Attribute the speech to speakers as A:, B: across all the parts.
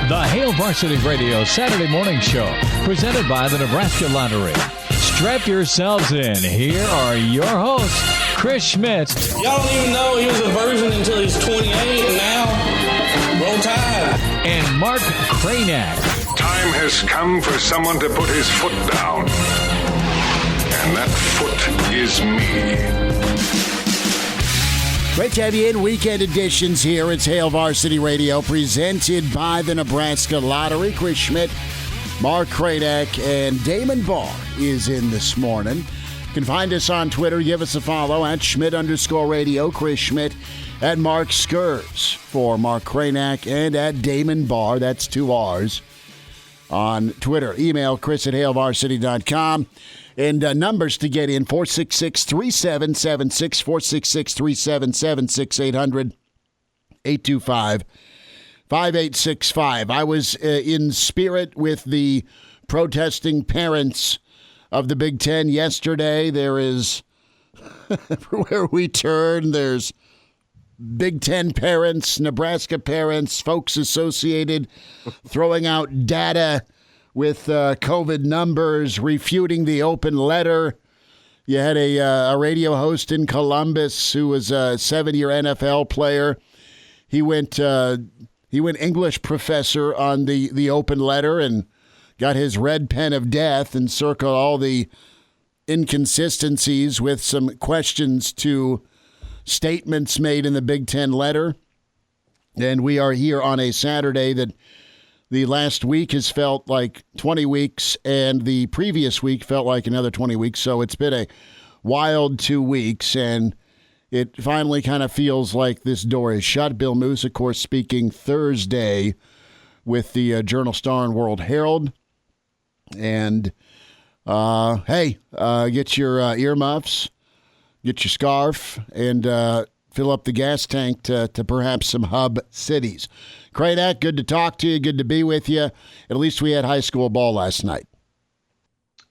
A: The Hail Varsity Radio Saturday Morning Show, presented by the Nebraska Lottery. Strap yourselves in. Here are your hosts, Chris Schmidt.
B: Y'all don't even know he was a virgin until he's 28, and now, roll tide.
A: And Mark Cranack.
C: Time has come for someone to put his foot down. And that foot is me.
D: Great to have you in. Weekend editions here. It's Hail Varsity Radio, presented by the Nebraska Lottery. Chris Schmidt, Mark Cranack, and Damon Barr is in this morning. You can find us on Twitter. Give us a follow at Schmidt_radio. Chris Schmidt at Mark Skurs for Mark Cranack, and at Damon Barr. That's 2 R's on Twitter. Email Chris at HailVarsity.com. And numbers to get in, 466-3776, 466-3776, 800-825-5865. I was in spirit with the protesting parents of the Big Ten yesterday. There is, everywhere we turn, there's Big Ten parents, Nebraska parents, folks associated, throwing out data with COVID numbers, refuting the open letter. You had a radio host in Columbus who was a 7-year NFL player. He went English professor on the open letter and got his red pen of death and circled all the inconsistencies with some questions to statements made in the Big Ten letter. And we are here on a Saturday that the last week has felt like 20 weeks, and the previous week felt like another 20 weeks. So it's been a wild 2 weeks, and it finally kind of feels like this door is shut. Bill Moose, of course, speaking Thursday with the Journal-Star and World Herald. And, get your earmuffs, get your scarf, and fill up the gas tank to perhaps some hub cities. Cranack, good to talk to you. Good to be with you. At least we had high school ball last night.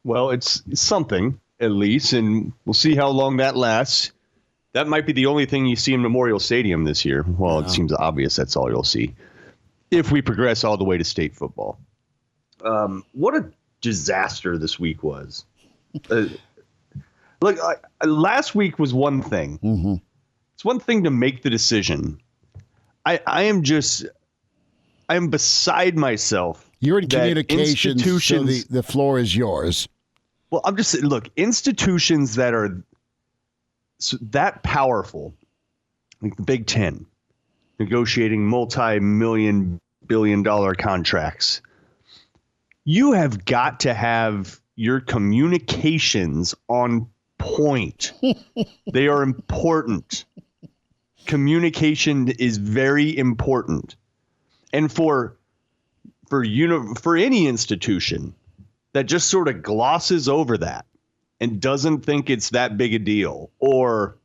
E: Well, it's something, at least, and we'll see how long that lasts. That might be the only thing you see in Memorial Stadium this year. Well, It seems obvious that's all you'll see if we progress all the way to state football. What a disaster this week was. Look, last week was one thing. Mm-hmm. It's one thing to make the decision. I am beside myself.
D: You're in communications, so the floor is yours.
E: Well, I'm just saying, look, institutions that are that powerful, like the Big Ten, negotiating multi-million billion-dollar contracts, you have got to have your communications on point. They are important. Communication is very important. And for any institution that just sort of glosses over that and doesn't think it's that big a deal or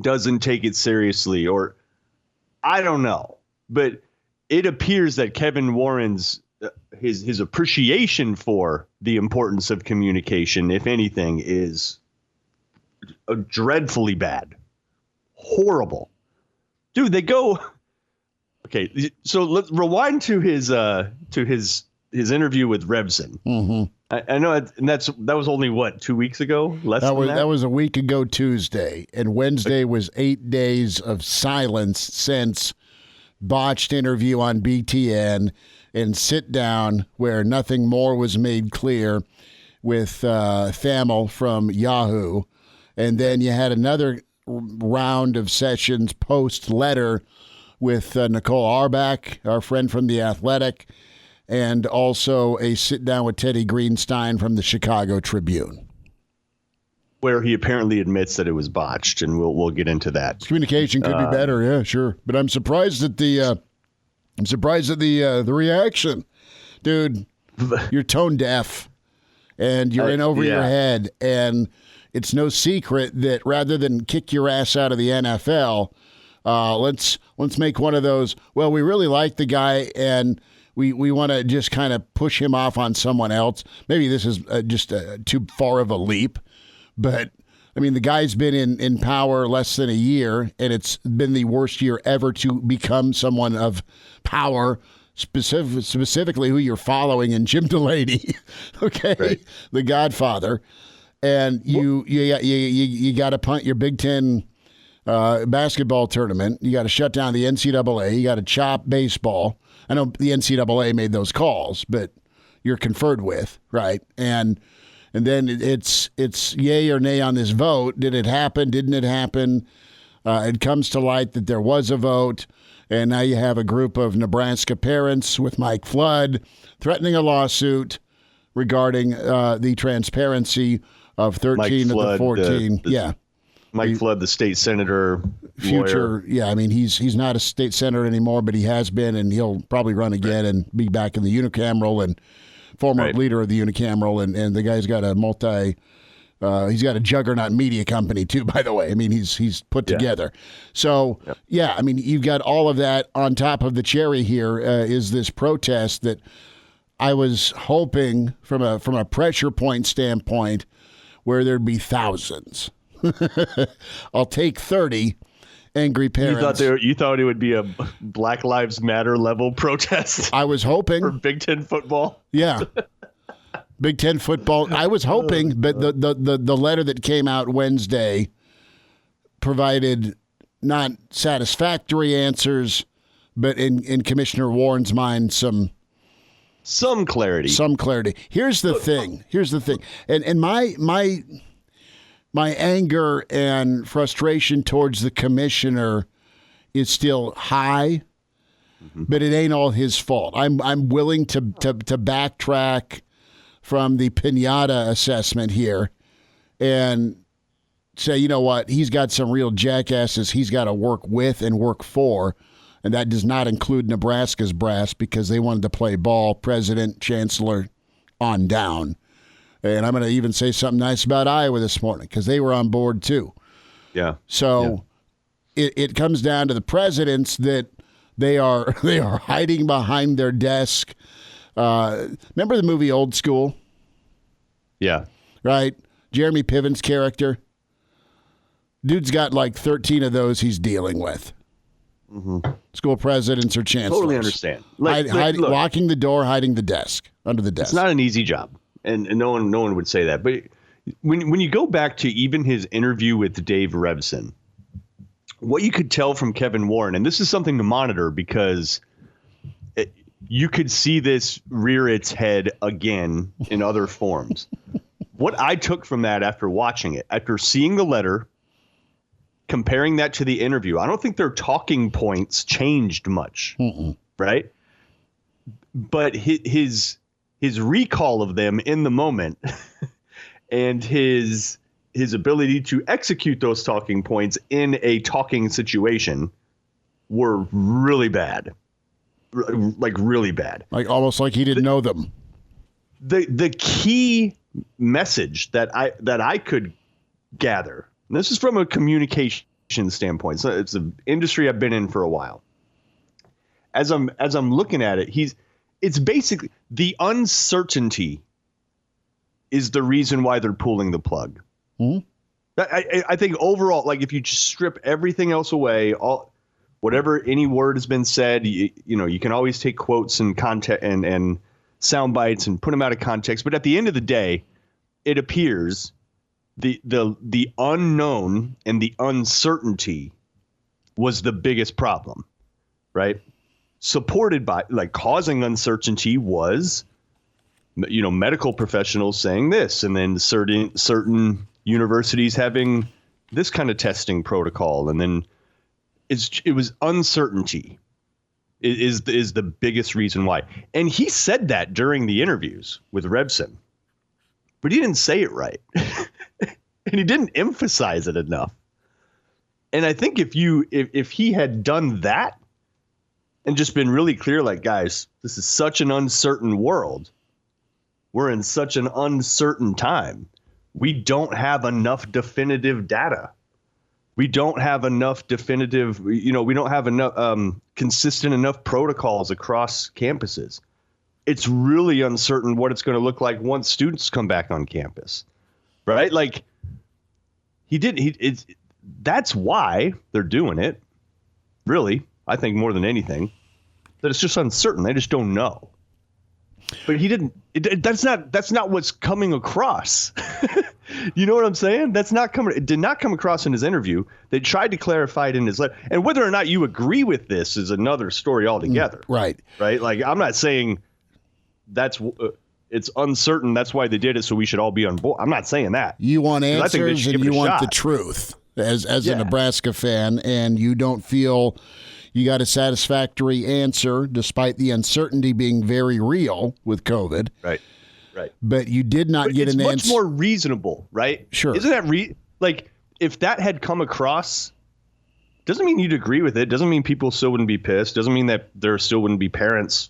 E: doesn't take it seriously, or I don't know, but it appears that Kevin Warren's his appreciation for the importance of communication, if anything, is dreadfully bad. Horrible. Dude, they go. Okay, so let's rewind to his interview with Revson. Mm-hmm. I know, and that was only what, 2 weeks ago? That
D: was a week ago Tuesday, and Wednesday was 8 days of silence since botched interview on BTN and sit down where nothing more was made clear with Thamel from Yahoo, and then you had another round of sessions post letter with Nicole Auerbach, our friend from The Athletic, and also a sit-down with Teddy Greenstein from the Chicago Tribune,
E: where he apparently admits that it was botched, and we'll get into that.
D: Communication could be better, yeah, sure. But I'm surprised at the reaction, dude. You're tone deaf, and you're in over your head, and it's no secret that rather than kick your ass out of the NFL, let's make one of those. Well, we really like the guy, and we want to just kind of push him off on someone else. Maybe this is just too far of a leap, but I mean, the guy's been in power less than a year, and it's been the worst year ever to become someone of power specifically who you're following in Jim Delaney, okay,
E: Right.
D: the Godfather, and you got to punt your Big Ten basketball tournament. You got to shut down the NCAA. You got to chop baseball. I know the NCAA made those calls, but you're conferred with, right? And then it's yay or nay on this vote. Did it happen? Didn't it happen? It comes to light that there was a vote, and now you have a group of Nebraska parents with Mike Flood threatening a lawsuit regarding the transparency of 13 of the 14.
E: Mike Flood, the state senator,
D: Future,
E: lawyer.
D: yeah. I mean, he's not a state senator anymore, but he has been, and he'll probably run again and be back in the unicameral and former leader of the unicameral. And the guy's got he's got a juggernaut media company too, by the way. I mean, he's put together. So, I mean, you've got all of that on top of the cherry here is this protest that I was hoping from a pressure point standpoint where there'd be thousands. I'll take 30 angry parents.
E: You thought it would be a Black Lives Matter level protest?
D: I was hoping
E: for Big Ten football.
D: Yeah. Big Ten football. I was hoping, but the letter that came out Wednesday provided not satisfactory answers, but in Commissioner Warren's mind, some
E: clarity.
D: Some clarity. Here's the thing. And my anger and frustration towards the commissioner is still high, but it ain't all his fault. I'm willing to backtrack from the pinata assessment here and say, you know what, he's got some real jackasses he's got to work with and work for, and that does not include Nebraska's brass because they wanted to play ball, president, chancellor, on down. And I'm going to even say something nice about Iowa this morning because they were on board too.
E: Yeah.
D: So it comes down to the presidents that they are hiding behind their desk. Remember the movie Old School?
E: Yeah.
D: Right? Jeremy Piven's character. Dude's got like 13 of those he's dealing with. School presidents or chancellors.
E: Totally understand.
D: Look, locking the door, hiding the desk, under the desk.
E: It's not an easy job. And no one would say that. But when you go back to even his interview with Dave Revson, what you could tell from Kevin Warren, and this is something to monitor because you could see this rear its head again in other forms. What I took from that after watching it, after seeing the letter, comparing that to the interview, I don't think their talking points changed much, right? But his recall of them in the moment and his ability to execute those talking points in a talking situation were really bad. Like really bad.
D: Like almost like he didn't know them.
E: The key message that I could gather, and this is from a communication standpoint. So it's an industry I've been in for a while. As I'm looking at it, it's basically the uncertainty is the reason why they're pulling the plug. I think overall, like if you just strip everything else away, whatever any word has been said, you can always take quotes and context and sound bites and put them out of context. But at the end of the day, it appears the unknown and the uncertainty was the biggest problem, right? Supported by, like, causing uncertainty was, medical professionals saying this, and then certain universities having this kind of testing protocol, and then it was uncertainty is the biggest reason why. And he said that during the interviews with Revson, but he didn't say it right. And he didn't emphasize it enough. And I think if he had done that and just been really clear, like, guys, this is such an uncertain world. We're in such an uncertain time. We don't have enough definitive data. We don't have enough definitive, we don't have enough consistent enough protocols across campuses. It's really uncertain what it's going to look like once students come back on campus, right? Like that's why they're doing it. Really, I think more than anything. that it's just uncertain. They just don't know. But he didn't. That's not what's coming across. You know what I'm saying? It did not come across in his interview. They tried to clarify it in his letter. And whether or not you agree with this is another story altogether.
D: Right.
E: Right. Like, I'm not saying it's uncertain. That's why they did it. So we should all be on board. I'm not saying that.
D: You want answers and you want
E: shot.
D: the truth as a Nebraska fan, and you don't feel you got a satisfactory answer despite the uncertainty being very real with COVID.
E: Right.
D: But you did not get an answer.
E: It's much more reasonable, right?
D: Sure.
E: Isn't that like, if that had come across, doesn't mean you'd agree with it. Doesn't mean people still wouldn't be pissed. Doesn't mean that there still wouldn't be parents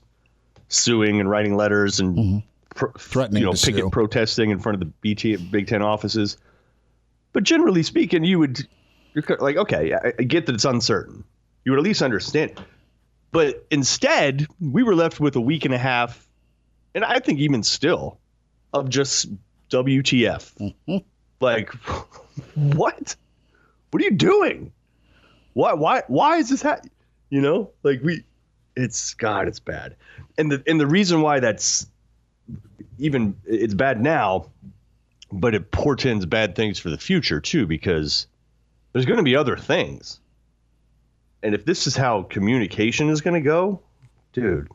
E: suing and writing letters and
D: threatening to sue,
E: protesting in front of the Big Ten offices. But generally speaking, you're like, okay, I get that it's uncertain. You would at least understand. But instead, we were left with a week and a half, and I think even still, of just WTF. Mm-hmm. Like, what? What are you doing? Why is this happening? You know, like it's bad. And the reason why it's bad now, but it portends bad things for the future too, because there's going to be other things. And if this is how communication is going to go, dude,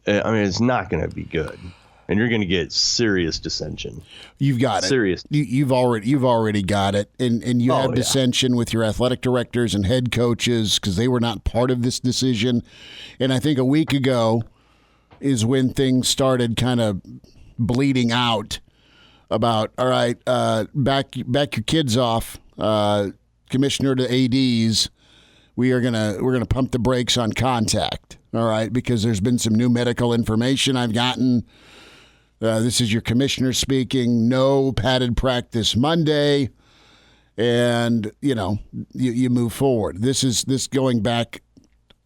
E: I mean, it's not going to be good. And you're going to get serious dissension.
D: You've got it.
E: Serious.
D: You've already got it. And you have dissension with your athletic directors and head coaches because they were not part of this decision. And I think a week ago is when things started kind of bleeding out about, all right, back your kids off, commissioner to ADs. We're gonna pump the brakes on contact, all right, because there's been some new medical information I've gotten. This is your commissioner speaking. No padded practice Monday, and you move forward. This going back.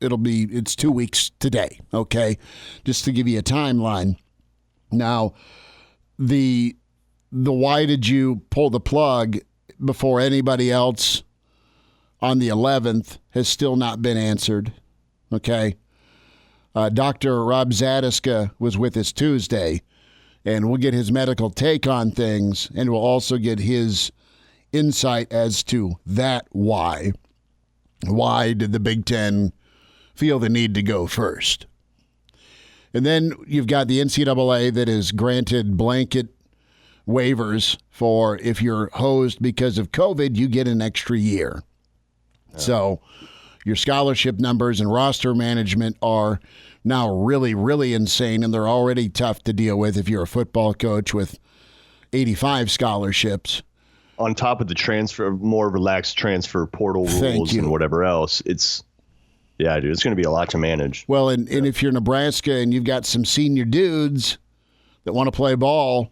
D: It's 2 weeks today, okay, just to give you a timeline. Now, the why did you pull the plug before anybody else on the 11th has still not been answered, okay? Dr. Rob Zadiska was with us Tuesday, and we'll get his medical take on things, and we'll also get his insight as to that why. Why did the Big Ten feel the need to go first? And then you've got the NCAA that has granted blanket waivers for if you're hosed because of COVID, you get an extra year. So your scholarship numbers and roster management are now really, really insane, and they're already tough to deal with if you're a football coach with 85 scholarships.
E: On top of the more relaxed transfer portal rules and whatever else, it's going to be a lot to manage.
D: Well, and if you're Nebraska and you've got some senior dudes that want to play ball,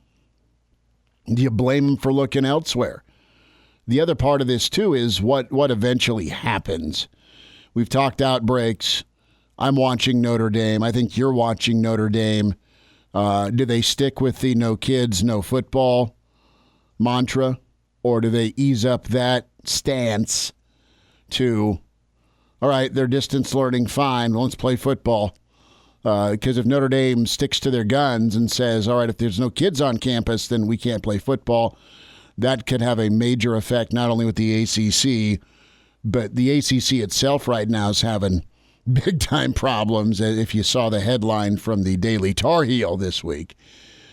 D: do you blame them for looking elsewhere? The other part of this, too, is what eventually happens. We've talked outbreaks. I'm watching Notre Dame. I think you're watching Notre Dame. Do they stick with the no kids, no football mantra? Or do they ease up that stance to, all right, they're distance learning, fine, let's play football? Because if Notre Dame sticks to their guns and says, all right, if there's no kids on campus, then we can't play football, that could have a major effect not only with the ACC, but the ACC itself right now is having big-time problems, if you saw the headline from the Daily Tar Heel this week.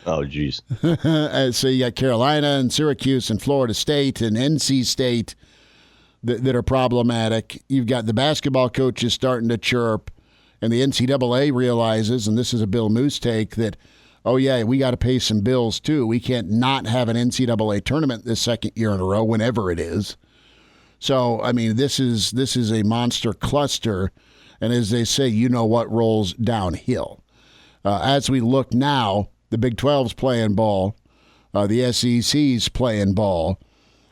E: Oh, geez.
D: So you got Carolina and Syracuse and Florida State and NC State that are problematic. You've got the basketball coaches starting to chirp, and the NCAA realizes, and this is a Bill Moose take, that oh, yeah, we got to pay some bills, too. We can't not have an NCAA tournament this second year in a row, whenever it is. So, I mean, this is a monster cluster. And as they say, you know what rolls downhill. As we look now, the Big 12's playing ball. The SEC's playing ball.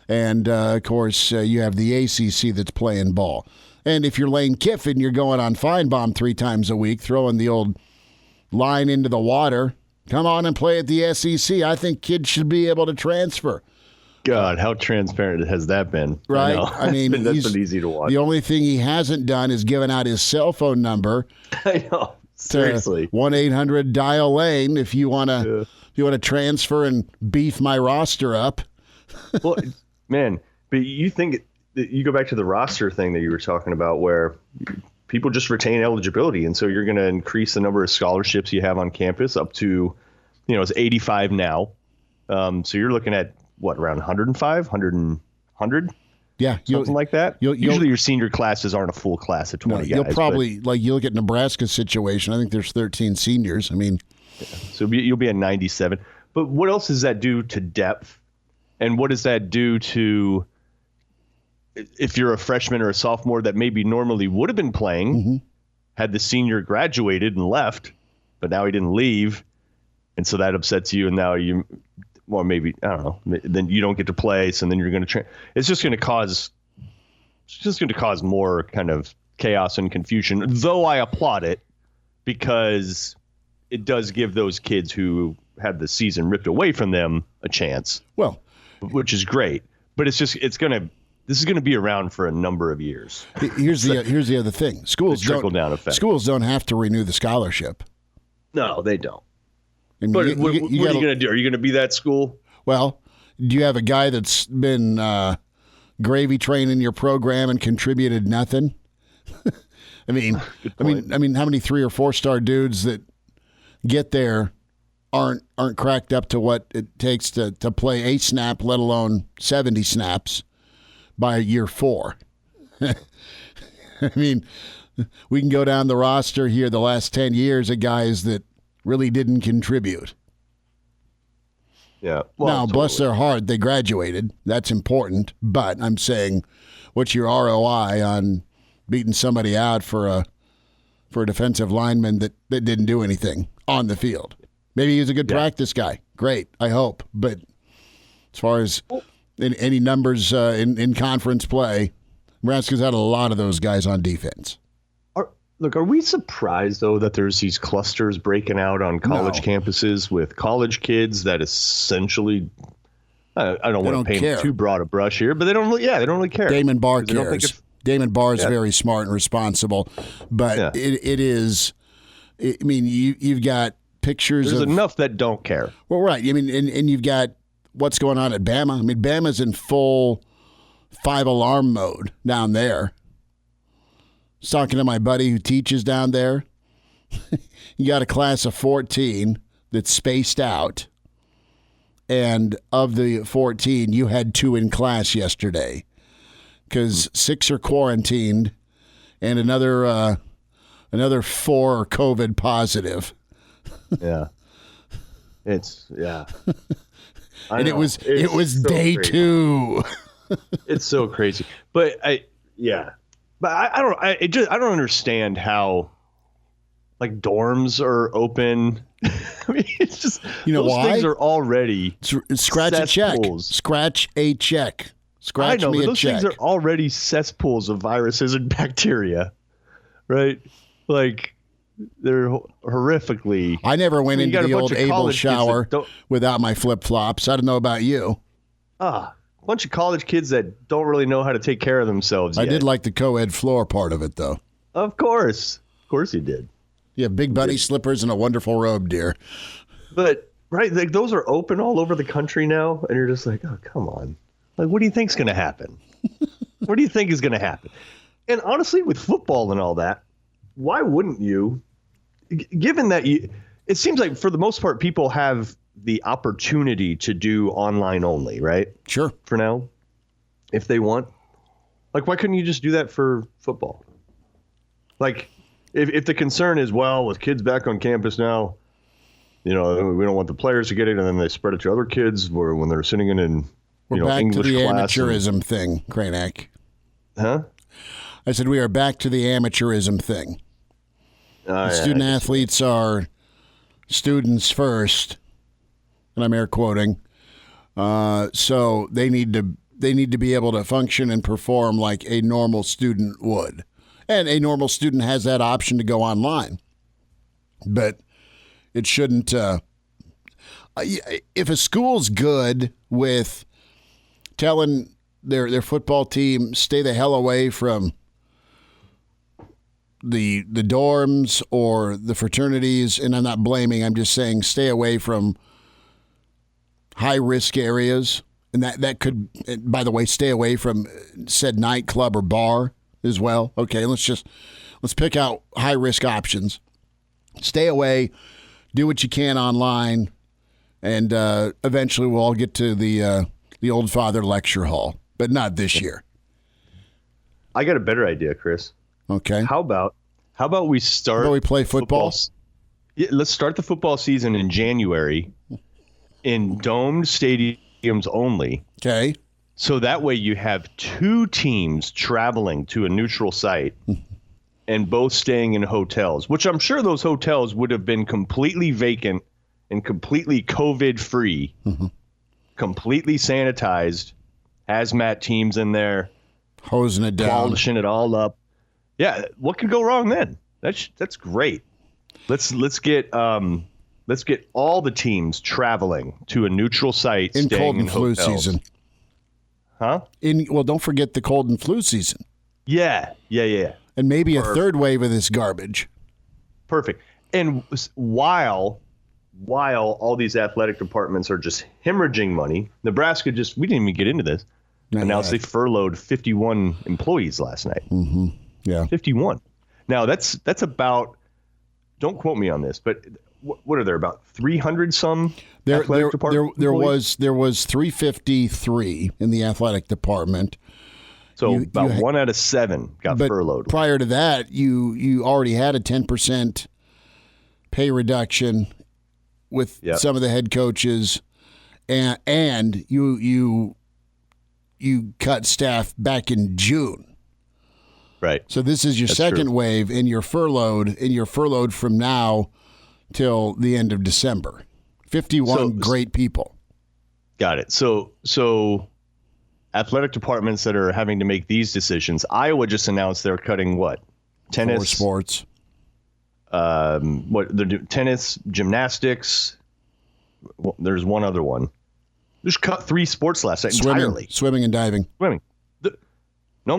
D: And, of course, you have the ACC that's playing ball. And if you're Lane Kiffin, you're going on Feinbaum 3 times a week, throwing the old line into the water. Come on and play at the SEC. I think kids should be able to transfer.
E: God, how transparent has that been?
D: Right?
E: I mean, that's been easy to watch.
D: The only thing he hasn't done is given out his cell phone number.
E: I know. Seriously.
D: 1-800-DIAL-LANE if you want to transfer and beef my roster up.
E: Well, man, but you think you go back to the roster thing that you were talking about where people just retain eligibility. And so you're going to increase the number of scholarships you have on campus up to, it's 85 now. So you're looking at around 105, 100?
D: Yeah.
E: Something like that. Usually your senior classes aren't a full class of 20 guys.
D: You'll probably, you look at Nebraska's situation, I think there's 13 seniors. I mean.
E: So you'll be at 97. But what else does that do to depth? And what does that do to if you're a freshman or a sophomore that maybe normally would have been playing, had the senior graduated and left, but now he didn't leave. And so that upsets you. And now maybe, I don't know, then you don't get to play. So then you're going to it's just going to cause more kind of chaos and confusion, though I applaud it because it does give those kids who had the season ripped away from them a chance.
D: Well,
E: which is great, but this is going to be around for a number of years.
D: Here's the other thing. Schools don't have to renew the scholarship.
E: No, they don't.
D: And
E: but what are you going to do? Are you going to be that school?
D: Well, do you have a guy that's been gravy training your program and contributed nothing? I mean, how many 3 or 4 star dudes that get there aren't cracked up to what it takes to play a snap, let alone 70 snaps by year 4. I mean, we can go down the roster here the last 10 years of guys that really didn't contribute.
E: Yeah.
D: Well, now, bless their heart, they graduated. That's important. But I'm saying, what's your ROI on beating somebody out for a defensive lineman that didn't do anything on the field? Maybe he was a good practice guy. Great, I hope. But as far as any numbers in conference play, Nebraska's had a lot of those guys on defense.
E: Are we surprised, though, that there's these clusters breaking out on college campuses with college kids that essentially, I don't want to paint too broad a brush here, but they don't really care.
D: Damon Barr cares. Damon Barr is very smart and responsible, but it is, I mean, you've got pictures
E: There's enough that don't care.
D: Well, right. I mean, and you've got what's going on at Bama. I mean, Bama's in full 5-alarm mode down there. I was talking to my buddy who teaches down there. You got a class of 14 that's spaced out. And of the 14, you had 2 in class yesterday because 6 are quarantined and another 4 are COVID positive.
E: Yeah. And
D: it was day crazy. 2.
E: It's so crazy. But I don't understand how like dorms are open. I mean, it's just those
D: why?
E: Things are already
D: scratch
E: cesspools.
D: a check. Scratch
E: I know,
D: me
E: but
D: a
E: those
D: check.
E: things are already cesspools of viruses and bacteria, right? Like they're horrifically.
D: I never went into the old Able shower without my flip flops. I don't know about you.
E: A bunch of college kids that don't really know how to take care of themselves yet.
D: I did like the co-ed floor part of it, though.
E: Of course you did.
D: You have big bunny slippers and a wonderful robe, dear.
E: But right, like those are open all over the country now, and you're just like, oh, come on. Like, what do you think's going to happen? What do you think is going to happen? And honestly, with football and all that, why wouldn't you? Given that it seems like for the most part, people have the opportunity to do online only, right?
D: Sure.
E: For now, if they want. Like, why couldn't you just do that for football? Like, if the concern is, well, with kids back on campus now, we don't want the players to get it, and then they spread it to other kids when they're sitting in
D: We're back
E: English
D: to the
E: class
D: amateurism thing, Kranak.
E: Huh?
D: I said we are back to the amateurism thing. Student athletes are students first, and I'm air quoting. So they need to be able to function and perform like a normal student would. And a normal student has that option to go online. But it shouldn't if a school's good with telling their football team stay the hell away from the dorms or the fraternities, and I'm not blaming, I'm just saying stay away from high-risk areas. And that could, by the way, stay away from said nightclub or bar as well. Okay, let's pick out high-risk options. Stay away, do what you can online, and eventually we'll all get to the Old Father Lecture Hall, but not this year.
E: I got a better idea, Chris.
D: Okay.
E: How about we start?
D: How about we play football?
E: Yeah, let's start the football season in January in domed stadiums only.
D: Okay.
E: So that way you have two teams traveling to a neutral site and both staying in hotels, which I'm sure those hotels would have been completely vacant and completely COVID-free, completely sanitized, hazmat teams in there,
D: hosing it down,
E: polishing it all up. Yeah, what could go wrong then? That's great. Let's get all the teams traveling to a neutral site
D: in
E: staying
D: cold and
E: in
D: flu
E: hotels.
D: season.
E: Huh?
D: Well, don't forget the cold and flu season.
E: Yeah.
D: And maybe a third wave of this garbage.
E: Perfect. And while all these athletic departments are just hemorrhaging money, Nebraska we didn't even get into this. Announced they furloughed 51 employees last night.
D: Mm-hmm. Yeah.
E: 51. Now that's about, don't quote me on this, but what are there, about 300 some athletic department employees?
D: There was 353 in the athletic department.
E: So about 1 out of 7 got furloughed.
D: Prior to that, you already had a 10% pay reduction with some of the head coaches, and you cut staff back in June.
E: Right.
D: So this is your second wave, and you're furloughed from now till the end of December. 51 great people.
E: Got it. So athletic departments that are having to make these decisions. Iowa just announced they're cutting what? Tennis,
D: 4 sports.
E: What they're doing? Tennis, gymnastics. Well, there's one other one. Just cut 3 sports last night entirely.
D: Swimming and diving.
E: No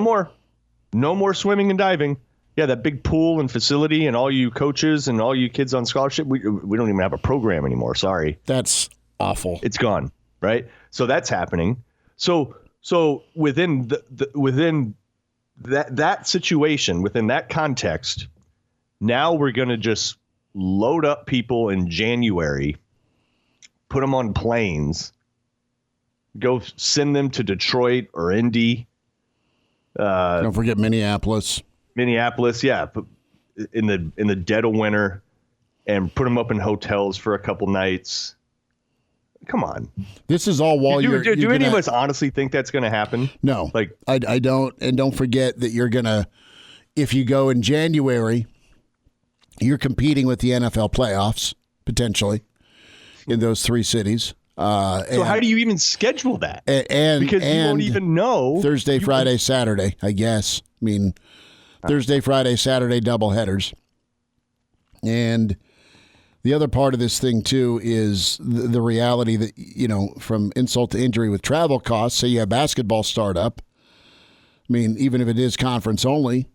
E: more swimming and diving. Yeah, that big pool and facility, and all you coaches and all you kids on scholarship. We don't even have a program anymore. Sorry.
D: That's awful.
E: It's gone. Right. So that's happening. So within within that situation, within that context, now we're going to just load up people in January, put them on planes, go send them to Detroit or Indy.
D: Don't forget Minneapolis.
E: Yeah, in the dead of winter, and put them up in hotels for a couple nights. Come on.
D: This is all while
E: do any of us honestly think that's going to happen?
D: No.
E: Like
D: I don't. And don't forget that you're going to, if you go in January, you're competing with the NFL playoffs, potentially, in those 3 cities.
E: So how do you even schedule that?
D: Because
E: you won't even know.
D: Thursday, Friday, Saturday, I guess. I mean, Thursday, Friday, Saturday, double headers. And the other part of this thing, too, is the reality that, from insult to injury with travel costs, say you have basketball startup. I mean, even if it is conference only,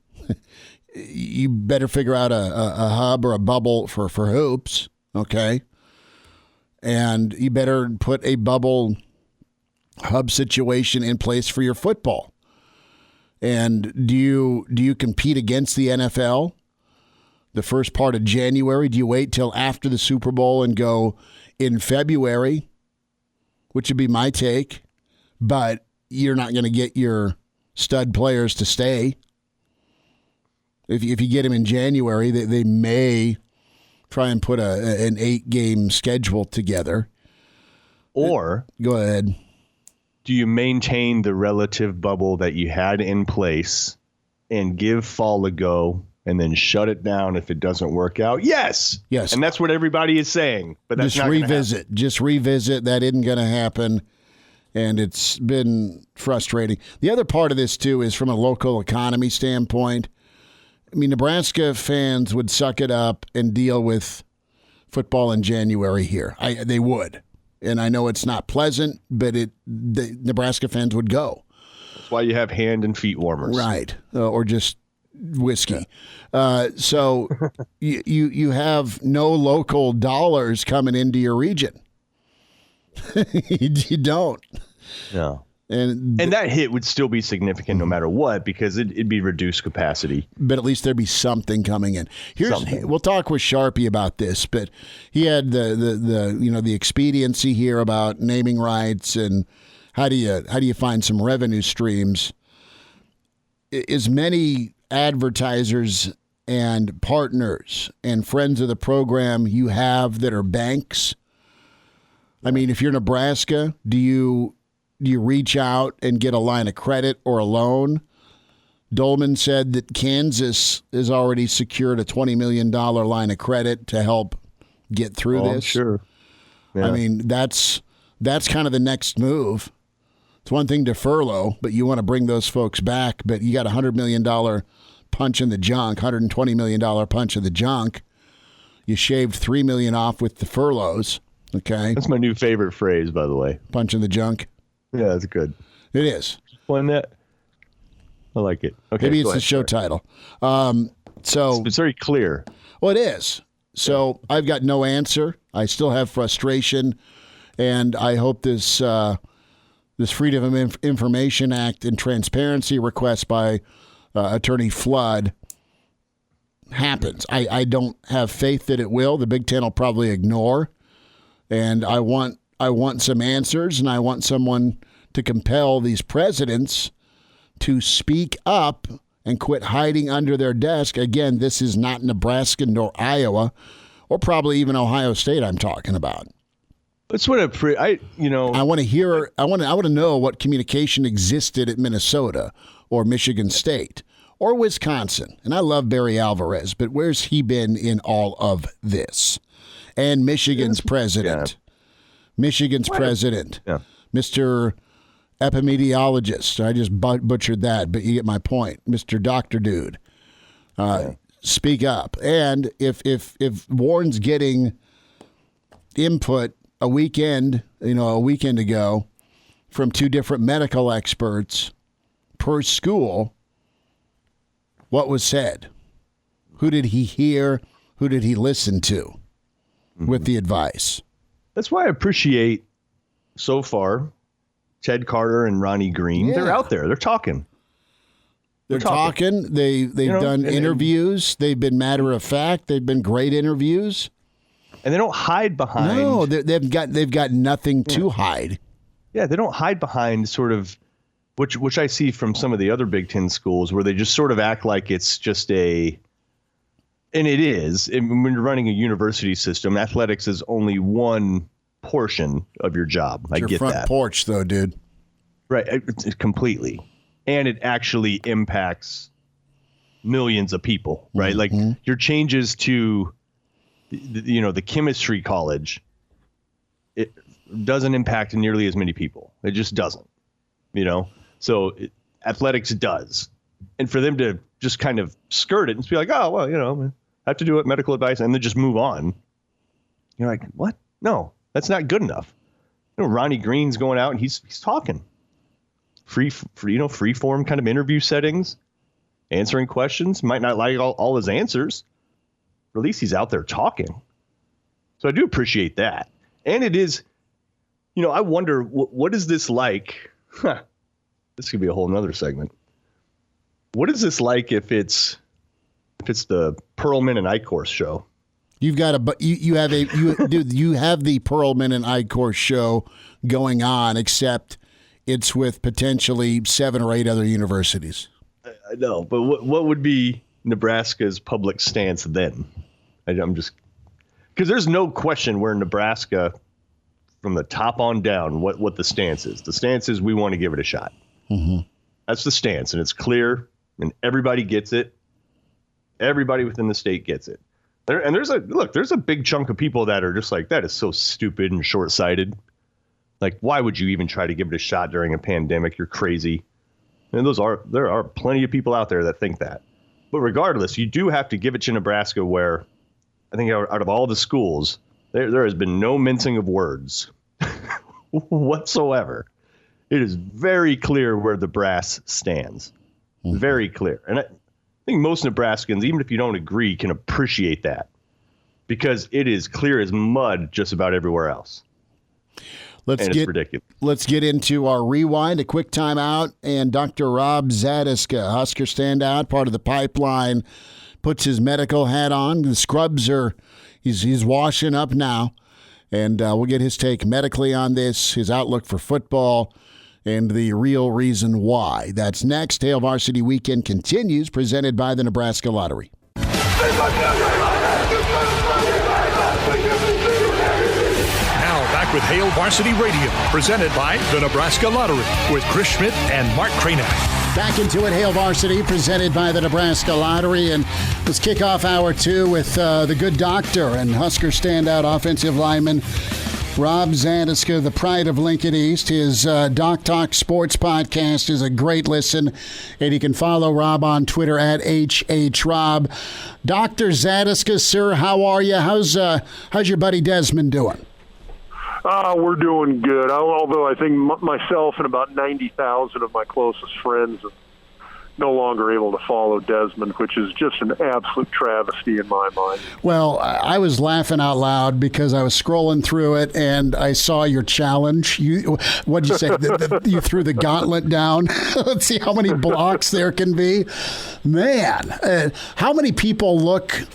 D: you better figure out a hub or a bubble for hoops, okay? And you better put a bubble hub situation in place for your football. And do you compete against the NFL the first part of January? Do you wait till after the Super Bowl and go in February, which would be my take, but you're not going to get your stud players to stay. If you get them in January, they may try and put an 8-game schedule together.
E: Or
D: go ahead.
E: Do you maintain the relative bubble that you had in place and give fall a go and then shut it down if it doesn't work out? Yes. And that's what everybody is saying. But that's
D: just revisit. Just revisit. That isn't going to happen. And it's been frustrating. The other part of this, too, is from a local economy standpoint. I mean, Nebraska fans would suck it up and deal with football in January here. They would. And I know it's not pleasant, but the Nebraska fans would go.
E: That's why you have hand and feet warmers.
D: Right. Or just whiskey. So you have no local dollars coming into your region. You don't.
E: No.
D: And
E: that hit would still be significant no matter what, because it'd be reduced capacity.
D: But at least there'd be something coming in.
E: Something.
D: We'll talk with Sharpie about this, but he had the expediency here about naming rights and how do you find some revenue streams. As many advertisers and partners and friends of the program you have that are banks. I mean, if you're Nebraska, do you reach out and get a line of credit or a loan? Dolman said that Kansas has already secured a $20 million line of credit to help get through this.
E: I'm sure. Yeah.
D: I mean, that's kind of the next move. It's one thing to furlough, but you want to bring those folks back. But you got a $100 million punch in the junk, $120 million punch in the junk. You shaved $3 million off with the furloughs. Okay,
E: that's my new favorite phrase, by the way.
D: Punch in the junk.
E: Yeah, that's good.
D: It is.
E: One that I like it. Okay,
D: maybe it's the show title. So
E: it's very clear.
D: Well, it is. So I've got no answer. I still have frustration, and I hope this Freedom of Information Act and transparency request by Attorney Flood happens. I don't have faith that it will. The Big Ten will probably ignore, and I want some answers, and I want someone to compel these presidents to speak up and quit hiding under their desk. Again, this is not Nebraska nor Iowa, or probably even Ohio State I'm talking about.
E: That's what I want to
D: hear. I want to know what communication existed at Minnesota or Michigan State or Wisconsin. And I love Barry Alvarez, but where's he been in all of this? And Michigan's president. Michigan's president, Mr. Epidemiologist. I just butchered that, but you get my point. Mr. Doctor Dude, speak up. And if Warren's getting input a weekend ago from two different medical experts per school, what was said? Who did he hear? Who did he listen to with the advice? That's
E: why I appreciate so far Ted Carter and Ronnie Green. They're out there. They're talking.
D: They're talking. They've done interviews. They've been matter of fact. They've been great interviews.
E: And they don't hide behind.
D: No, they've got nothing to hide.
E: Yeah, they don't hide behind sort of, which I see from some of the other Big Ten schools where they just sort of act like it's just and it is. When you're running a university system, athletics is only one portion of your job. I get that. Your front
D: porch, though, dude.
E: Right, completely. And it actually impacts millions of people, right? Mm-hmm. Like your changes to the chemistry college, it doesn't impact nearly as many people. It just doesn't, So athletics does. And for them to just kind of skirt it and be like, oh, well, I have to do it, medical advice, and then just move on. You're like, what? No, that's not good enough. Ronnie Green's going out and he's talking. Free form kind of interview settings, answering questions. Might not like all his answers. At least he's out there talking. So I do appreciate that. And it is, I wonder, what is this like? This could be a whole nother segment. What is this like if it's the Perlman and Eichhorst show?
D: You've got you have the Perlman and Eichhorst show going on, except it's with potentially 7 or 8 other universities.
E: I know, but what would be Nebraska's public stance then? I'm just because there's no question where Nebraska, from the top on down, what the stance is. The stance is we want to give it a shot. Mm-hmm. That's the stance, and it's clear, and everybody gets it. Everybody within the state gets it. There's a big chunk of people that are just like, that is so stupid and short-sighted. Like, why would you even try to give it a shot during a pandemic? You're crazy. And there are plenty of people out there that think that. But regardless, you do have to give it to Nebraska, where I think out of all the schools, there has been no mincing of words whatsoever. It is very clear where the brass stands. Very clear. And I think most Nebraskans, even if you don't agree, can appreciate that because it is clear as mud just about everywhere else. It's ridiculous.
D: Let's get into our rewind, a quick timeout, and Dr. Rob Zatechka, Husker standout, part of the pipeline, puts his medical hat on. The scrubs he's washing up now, and we'll get his take medically on this, his outlook for football, and the real reason why. That's next. Hail Varsity Weekend continues, presented by the Nebraska Lottery.
F: Back with Hail Varsity Radio, presented by the Nebraska Lottery, with Chris Schmidt and Mark Cranick.
D: Back into it, Hail Varsity, presented by the Nebraska Lottery. And let's kick off hour 2 with the good doctor and Husker standout offensive lineman, Rob Zatechka, the pride of Lincoln East. His Doc Talk Sports podcast is a great listen, and you can follow Rob on Twitter at HHRob. Dr. Zatechka, sir, how are you? How's your buddy Desmond doing?
G: We're doing good, although I think myself and about 90,000 of my closest friends are no longer able to follow Desmond, which is just an absolute travesty in my mind.
D: Well, I was laughing out loud because I was scrolling through it and I saw your challenge. What'd you say? You threw the gauntlet down? Let's see how many blocks there can be. Man, how many people look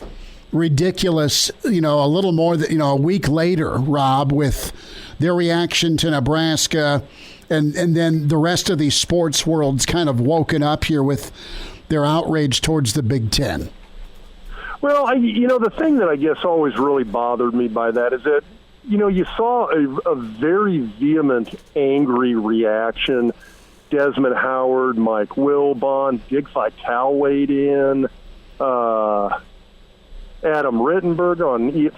D: ridiculous, a little more than, a week later, Rob, with their reaction to Nebraska, and then the rest of the sports world's kind of woken up here with their outrage towards the Big Ten.
G: Well, the thing that I guess always really bothered me by that is that, you saw a very vehement, angry reaction. Desmond Howard, Mike Wilbon, Dick Vitale weighed in, Adam Rittenberg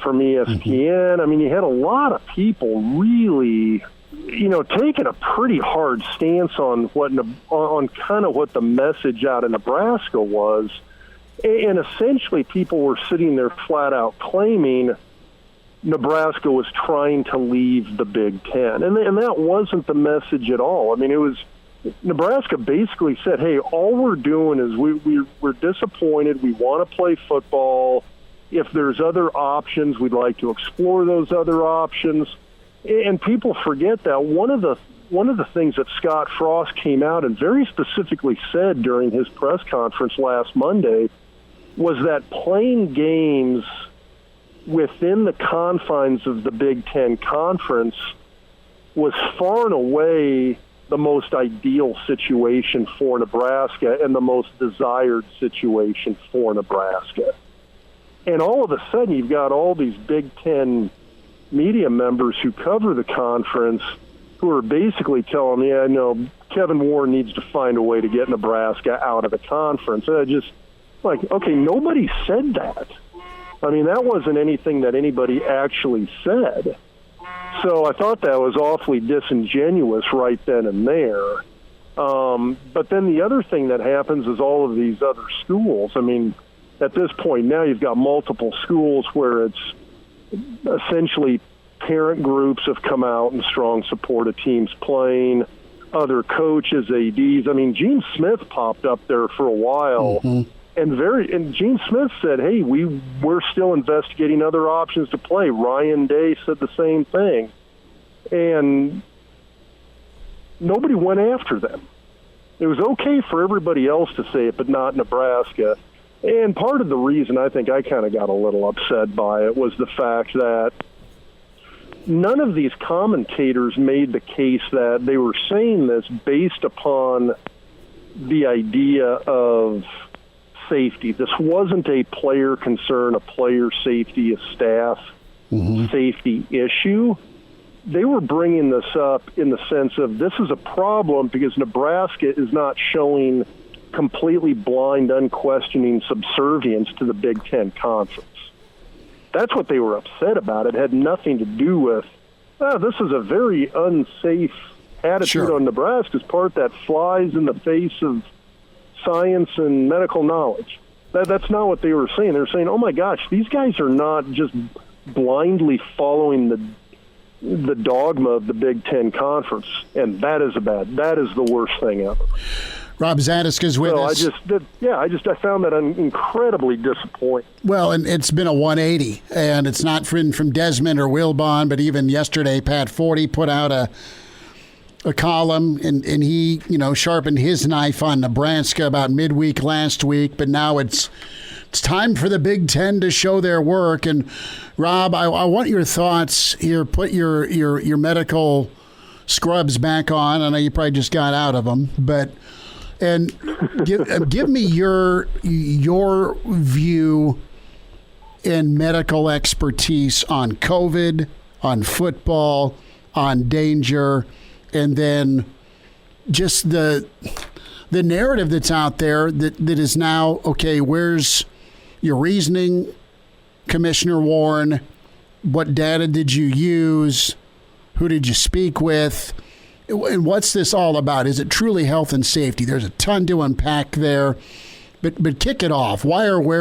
G: from ESPN. I mean, you had a lot of people really, taking a pretty hard stance on kind of what the message out of Nebraska was. And essentially people were sitting there flat out claiming Nebraska was trying to leave the Big Ten. And that wasn't the message at all. I mean, it was Nebraska basically said, hey, all we're doing is we're disappointed. We want to play football. If there's other options, we'd like to explore those other options. And people forget that one of the things that Scott Frost came out and very specifically said during his press conference last Monday was that playing games within the confines of the Big Ten Conference was far and away the most ideal situation for Nebraska and the most desired situation for Nebraska. And all of a sudden, you've got all these Big Ten media members who cover the conference who are basically telling me, Kevin Warren needs to find a way to get Nebraska out of the conference. And I just, okay, nobody said that. I mean, that wasn't anything that anybody actually said. So I thought that was awfully disingenuous right then and there. But then the other thing that happens is all of these other schools. I mean, at this point now you've got multiple schools where it's essentially parent groups have come out in strong support of teams playing, other coaches, ADs. I mean, Gene Smith popped up there for a while, and Gene Smith said, hey, we're still investigating other options to play. Ryan Day said the same thing. And nobody went after them. It was okay for everybody else to say it, but not Nebraska. And part of the reason I think I kind of got a little upset by it was the fact that none of these commentators made the case that they were saying this based upon the idea of safety. This wasn't a player concern, a player safety, a staff safety issue. They were bringing this up in the sense of this is a problem because Nebraska is not showing completely blind, unquestioning subservience to the Big Ten Conference. That's what they were upset about. It had nothing to do with, this is a very unsafe attitude on Nebraska's part that flies in the face of science and medical knowledge. That's not what they were saying. They were saying, oh my gosh, these guys are not just blindly following the dogma of the Big Ten Conference, and that is the worst thing ever.
D: Rob Zatechka's with us.
G: I found that incredibly disappointing.
D: Well, and it's been a 180, and it's not from Desmond or Wilbon, but even yesterday, Pat Forty put out a column, and he, sharpened his knife on Nebraska about midweek last week, but now it's time for the Big Ten to show their work. And Rob, I want your thoughts here. Put your medical scrubs back on. I know you probably just got out of them, and give me your view and medical expertise on COVID, on football, on danger, and then just the narrative that's out there that is now, okay, where's your reasoning, Commissioner Warren? What data did you use? Who did you speak with? And what's this all about? Is it truly health and safety? There's a ton to unpack there, but kick it off. Why are we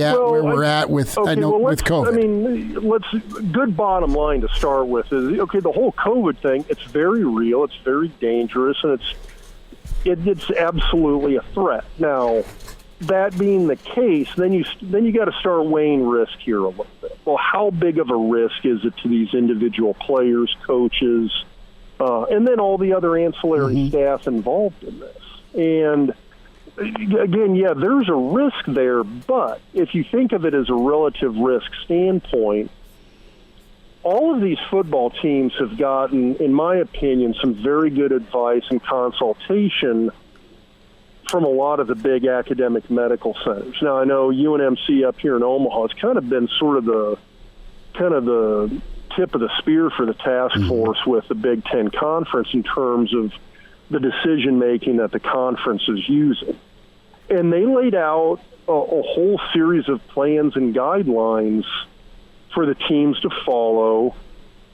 D: at where we're at with with COVID?
G: I mean, good bottom line to start with is, okay, the whole COVID thing, it's very real, it's very dangerous, and it's absolutely a threat. Now, that being the case, then you got to start weighing risk here a little bit. Well, how big of a risk is it to these individual players, coaches, and then all the other ancillary staff involved in this? And again, yeah, there's a risk there, but if you think of it as a relative risk standpoint, all of these football teams have gotten, in my opinion, some very good advice and consultation from a lot of the big academic medical centers. Now, I know UNMC up here in Omaha has kind of been sort of the tip of the spear for the task force with the Big Ten Conference in terms of the decision-making that the conference is using. And they laid out a whole series of plans and guidelines for the teams to follow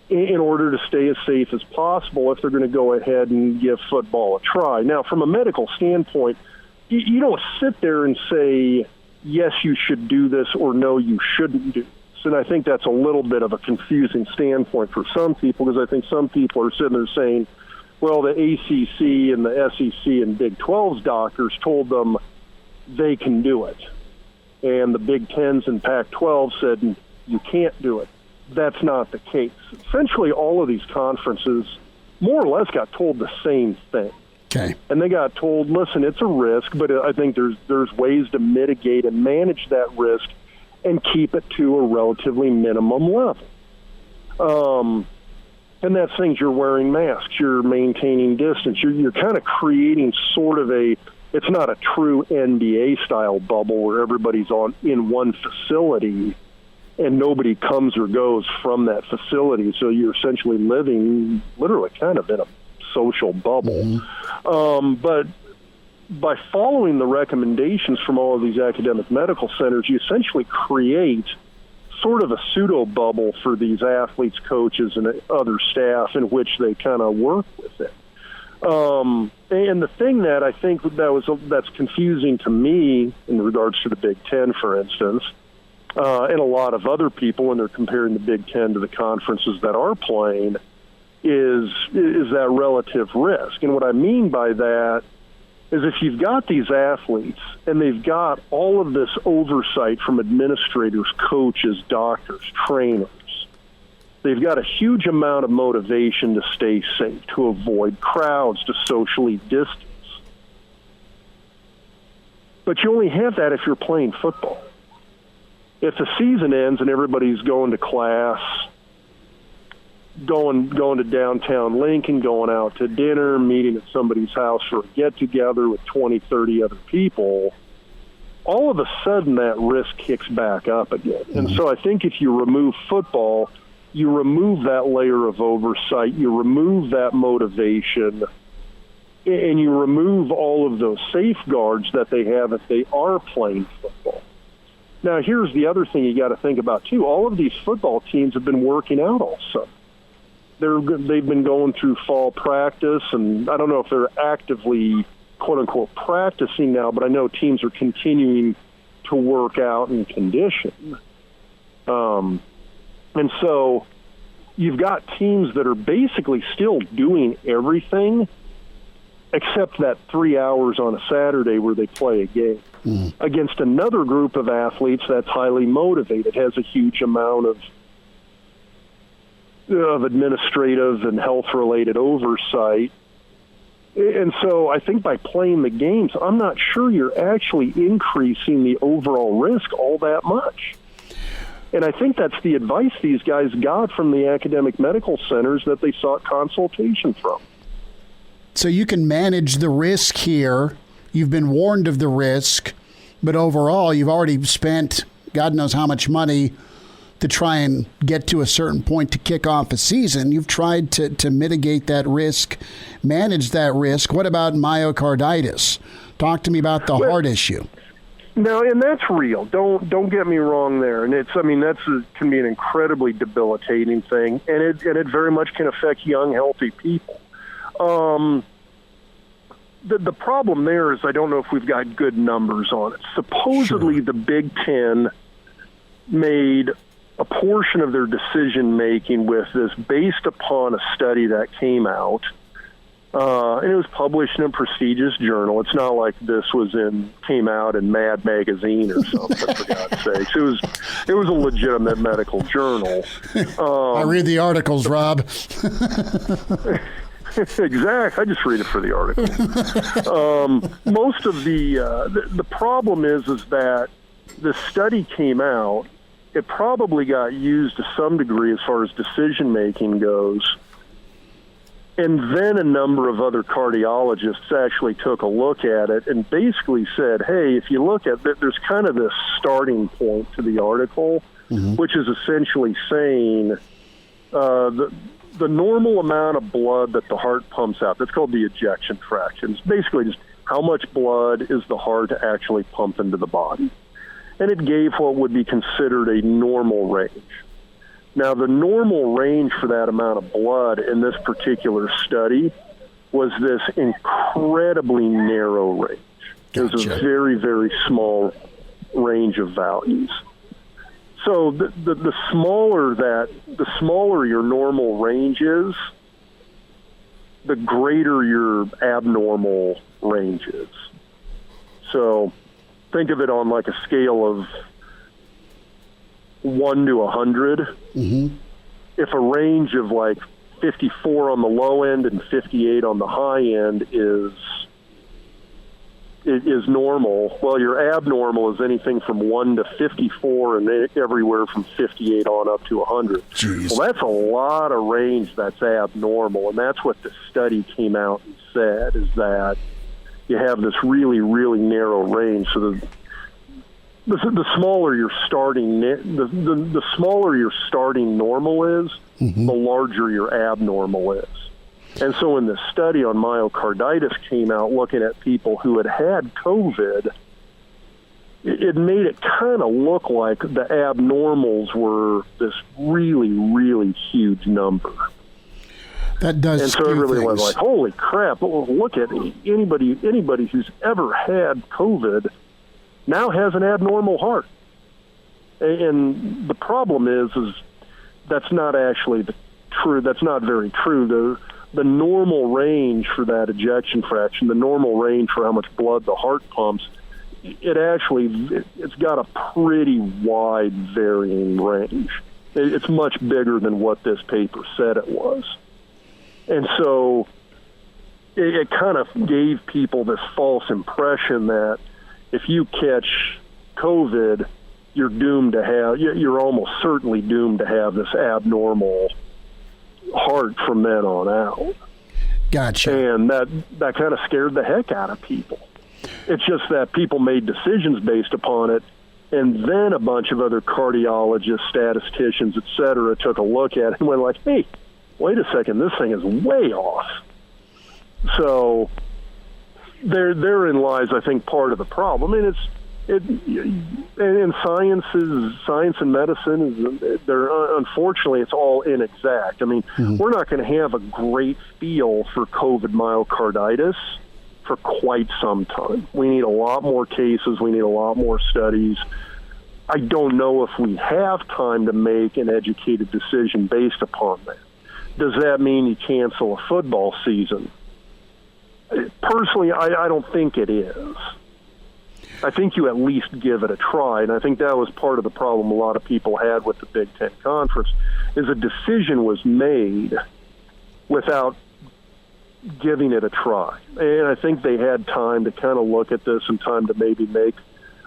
G: in order to stay as safe as possible if they're going to go ahead and give football a try. Now, from a medical standpoint, you don't sit there and say, yes, you should do this, or no, you shouldn't do this. And I think that's a little bit of a confusing standpoint for some people, because I think some people are sitting there saying, well, the ACC and the SEC and Big 12's doctors told them they can do it. And the Big 10s and Pac-12 said you can't do it. That's not the case. Essentially, all of these conferences more or less got told the same thing.
D: Okay.
G: And they got told, listen, it's a risk, but I think there's ways to mitigate and manage that risk and keep it to a relatively minimum level. And that's things, you're wearing masks, you're maintaining distance, you're kind of creating sort of it's not a true NBA-style bubble where everybody's in one facility and nobody comes or goes from that facility. So you're essentially living literally kind of in a social bubble. But by following the recommendations from all of these academic medical centers, you essentially create sort of a pseudo bubble for these athletes, coaches, and other staff in which they kind of work with it. And the thing that I think that's confusing to me in regards to the Big Ten, for instance, and a lot of other people when they're comparing the Big Ten to the conferences that are playing, is that relative risk. And what I mean by that is if you've got these athletes and they've got all of this oversight from administrators, coaches, doctors, trainers, they've got a huge amount of motivation to stay safe, to avoid crowds, to socially distance. But you only have that if you're playing football. If the season ends and everybody's going to class, going to downtown Lincoln, going out to dinner, meeting at somebody's house for a get-together with 20, 30 other people, all of a sudden that risk kicks back up again. And so I think if you remove football, you remove that layer of oversight, you remove that motivation, and you remove all of those safeguards that they have if they are playing football. Now, here's the other thing you got to think about, too. All of these football teams have been working out all summer. They've been going through fall practice, and I don't know if they're actively, quote-unquote, practicing now, but I know teams are continuing to work out and condition. And so you've got teams that are basically still doing everything except that 3 hours on a Saturday where they play a game against another group of athletes that's highly motivated, has a huge amount of administrative and health-related oversight. And so I think by playing the games, I'm not sure you're actually increasing the overall risk all that much. And I think that's the advice these guys got from the academic medical centers that they sought consultation from.
D: So you can manage the risk here. You've been warned of the risk, but overall you've already spent God knows how much money to try and get to a certain point to kick off a season. You've tried to mitigate that risk, manage that risk. What about myocarditis? Talk to me about the heart issue.
G: No, and that's real. Don't get me wrong there. And can be an incredibly debilitating thing, and it very much can affect young, healthy people. The problem there is I don't know if we've got good numbers on it. Supposedly the Big Ten made a portion of their decision-making with this based upon a study that came out, and it was published in a prestigious journal. It's not like this came out in Mad Magazine or something, for God's sakes. It was a legitimate medical journal.
D: I read the articles, Rob.
G: Exactly. I just read it for the article. Most of the problem is that the study came out. It probably got used to some degree as far as decision-making goes. And then a number of other cardiologists actually took a look at it and basically said, hey, if you look at it, there's kind of this starting point to the article, which is essentially saying the normal amount of blood that the heart pumps out, that's called the ejection fraction. It's basically just how much blood is the heart actually pump into the body. And it gave what would be considered a normal range. Now, the normal range for that amount of blood in this particular study was this incredibly narrow range. It was a very, very small range of values. So the smaller your normal range is, the greater your abnormal range is. So think of it on like a scale of 1 to 100. Mm-hmm. If a range of like 54 on the low end and 58 on the high end is normal, well, your abnormal is anything from 1 to 54 and everywhere from 58 on up to 100.
D: Jeez.
G: Well, that's a lot of range that's abnormal, and that's what the study came out and said, is that you have this really, really narrow range. So the smaller your starting the smaller your starting normal is, the larger your abnormal is. And so when the study on myocarditis came out looking at people who had COVID, it made it kind of look like the abnormals were this really, really huge number.
D: That does.
G: And so everybody was like, holy crap, well, look at anybody who's ever had COVID now has an abnormal heart. And the problem is that's not actually true. That's not very true. The normal range for that ejection fraction, the normal range for how much blood the heart pumps, it's got a pretty wide varying range. It's much bigger than what this paper said it was. And so it kind of gave people this false impression that if you catch COVID, you're almost certainly doomed to have this abnormal heart from then on out.
D: Gotcha.
G: And that kind of scared the heck out of people. It's just that people made decisions based upon it, and then a bunch of other cardiologists, statisticians, et cetera, took a look at it and went like, hey, wait a second, this thing is way off. So therein lies, I think, part of the problem. And science and medicine unfortunately, it's all inexact. I mean, we're not going to have a great feel for COVID myocarditis for quite some time. We need a lot more cases. We need a lot more studies. I don't know if we have time to make an educated decision based upon that. Does that mean you cancel a football season? Personally, I don't think it is. I think you at least give it a try, and I think that was part of the problem a lot of people had with the Big Ten Conference, is a decision was made without giving it a try. And I think they had time to kind of look at this and time to maybe make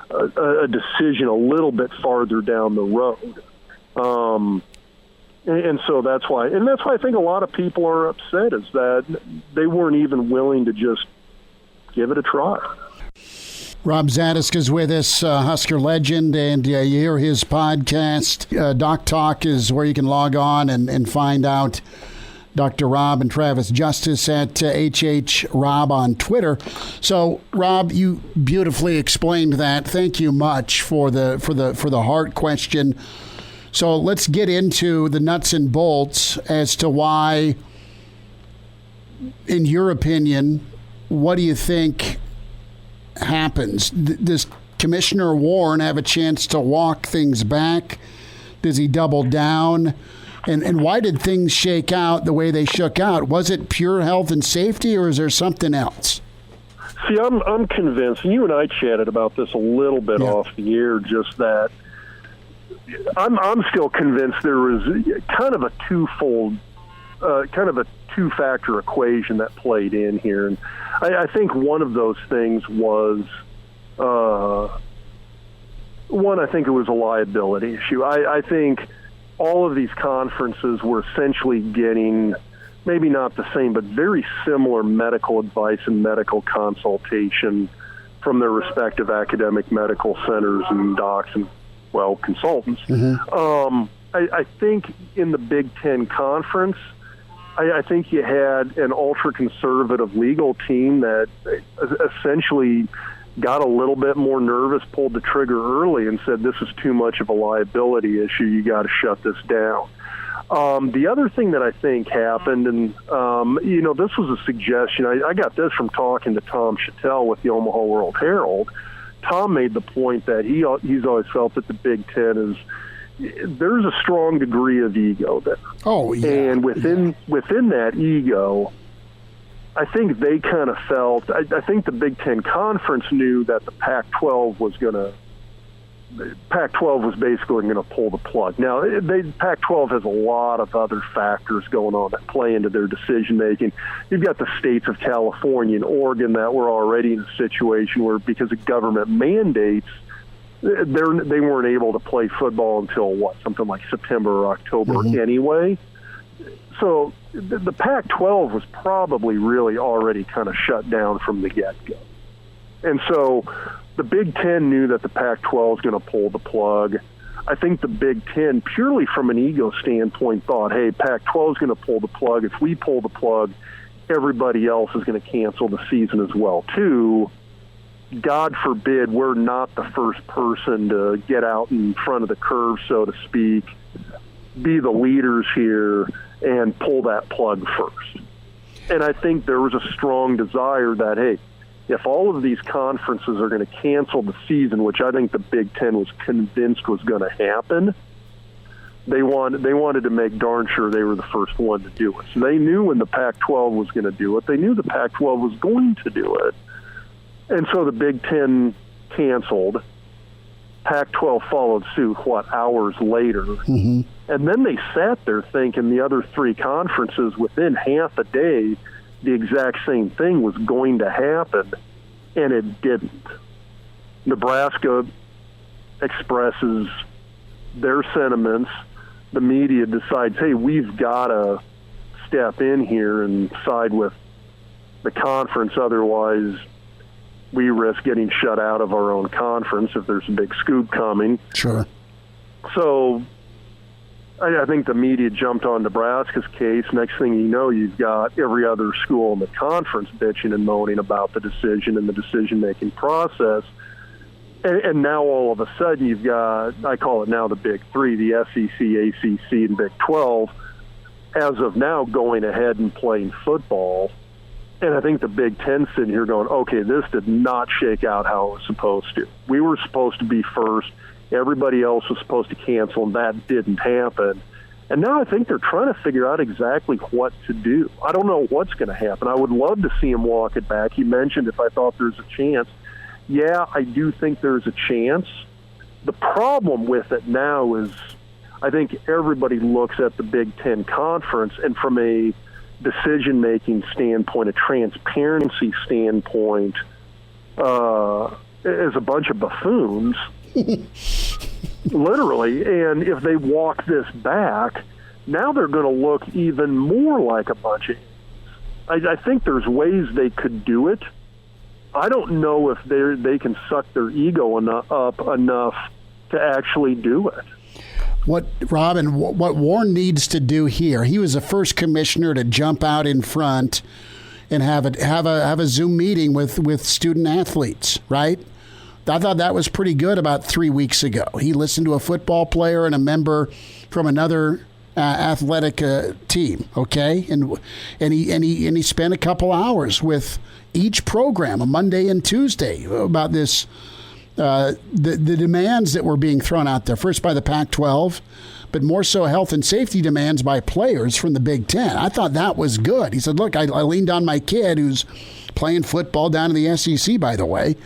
G: a decision a little bit farther down the road. And so that's why I think a lot of people are upset, is that they weren't even willing to just give it a try.
D: Rob Zatechka is with us, Husker legend, and you hear his podcast. Doc Talk is where you can log on and find out Dr. Rob and Travis Justice at HHRob on Twitter. So, Rob, you beautifully explained that. Thank you much for the heart question. So let's get into the nuts and bolts as to why, in your opinion, what do you think happens? Does Commissioner Warren have a chance to walk things back? Does he double down? And why did things shake out the way they shook out? Was it pure health and safety, or is there something else?
G: See, I'm convinced, and you and I chatted about this a little bit off the air, just that I'm still convinced there was kind of a two-factor equation that played in here. And I think one of those things was, one, I think it was a liability issue. I think all of these conferences were essentially getting, maybe not the same, but very similar medical advice and medical consultation from their respective academic medical centers and docs and, well, consultants. Mm-hmm. I think in the Big Ten Conference, I think you had an ultra-conservative legal team that essentially got a little bit more nervous, pulled the trigger early, and said, this is too much of a liability issue. You got to shut this down. The other thing that I think happened, and, this was a suggestion. I got this from talking to Tom Chattel with the Omaha World Herald. Tom made the point that he's always felt that the Big Ten there's a strong degree of ego there.
D: Oh, yeah.
G: And within that ego, I think they kind of felt, I think the Big Ten Conference knew that the Pac-12 was basically going to pull the plug. Now, Pac-12 has a lot of other factors going on that play into their decision-making. You've got the states of California and Oregon that were already in a situation where, because of government mandates, they weren't able to play football until, something like September or October anyway. So the Pac-12 was probably really already kind of shut down from the get-go. And so the Big Ten knew that the Pac-12 was going to pull the plug. I think the Big Ten, purely from an ego standpoint, thought, hey, Pac-12 is going to pull the plug. If we pull the plug, everybody else is going to cancel the season as well, too. God forbid we're not the first person to get out in front of the curve, so to speak, be the leaders here and pull that plug first. And I think there was a strong desire that, hey, if all of these conferences are going to cancel the season, which I think the Big Ten was convinced was going to happen, they wanted to make darn sure they were the first one to do it. So they knew when the Pac-12 was going to do it. They knew the Pac-12 was going to do it. And so the Big Ten canceled. Pac-12 followed suit, hours later. Mm-hmm. And then they sat there thinking the other three conferences, within half a day, the exact same thing was going to happen, and it didn't. Nebraska expresses their sentiments. The media decides, hey, we've got to step in here and side with the conference, otherwise we risk getting shut out of our own conference if there's a big scoop coming.
D: Sure.
G: So I think the media jumped on Nebraska's case. Next thing you know, you've got every other school in the conference bitching and moaning about the decision and the decision-making process. And now all of a sudden you've got, I call it now the Big Three, the SEC, ACC, and Big 12, as of now going ahead and playing football. And I think the Big Ten sitting here going, okay, this did not shake out how it was supposed to. We were supposed to be first. Everybody else was supposed to cancel, and that didn't happen. And now I think they're trying to figure out exactly what to do. I don't know what's going to happen. I would love to see him walk it back. He mentioned if I thought there's a chance. Yeah, I do think there's a chance. The problem with it now is I think everybody looks at the Big Ten Conference, and from a decision-making standpoint, a transparency standpoint, as a bunch of buffoons, literally. And if they walk this back, now they're going to look even more like a bunch of idiots. I think there's ways they could do it. I don't know if they can suck their ego up enough to actually do it.
D: What Warren needs to do here, he was the first commissioner to jump out in front and have a Zoom meeting with student athletes, right? I thought that was pretty good about 3 weeks ago. He listened to a football player and a member from another athletic team, okay? And he spent a couple hours with each program, a Monday and Tuesday, about this the demands that were being thrown out there, first by the Pac-12, but more so health and safety demands by players from the Big Ten. I thought that was good. He said, look, I leaned on my kid who's playing football down in the SEC, by the way,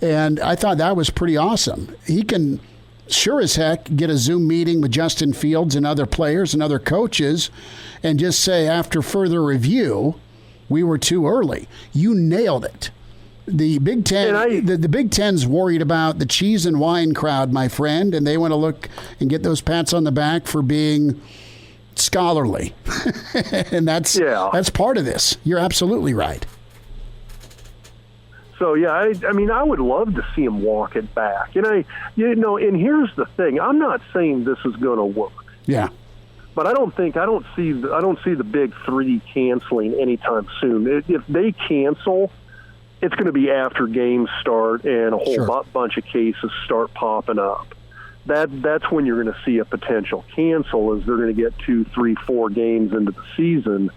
D: and I thought that was pretty awesome. He can sure as heck get a Zoom meeting with Justin Fields and other players and other coaches and just say, after further review, we were too early. You nailed it. The Big Ten, the Big Ten's worried about the cheese and wine crowd, my friend, and they want to look and get those pats on the back for being scholarly, and that's part of this. You're absolutely right.
G: So yeah, I mean, I would love to see him walk it back, and and here's the thing: I'm not saying this is going to work.
D: Yeah.
G: But I don't see the Big Three canceling anytime soon. If they cancel, it's going to be after games start and a whole bunch of cases start popping up. That's when you're going to see a potential cancel, is they're going to get 2, 3, 4 games into the season.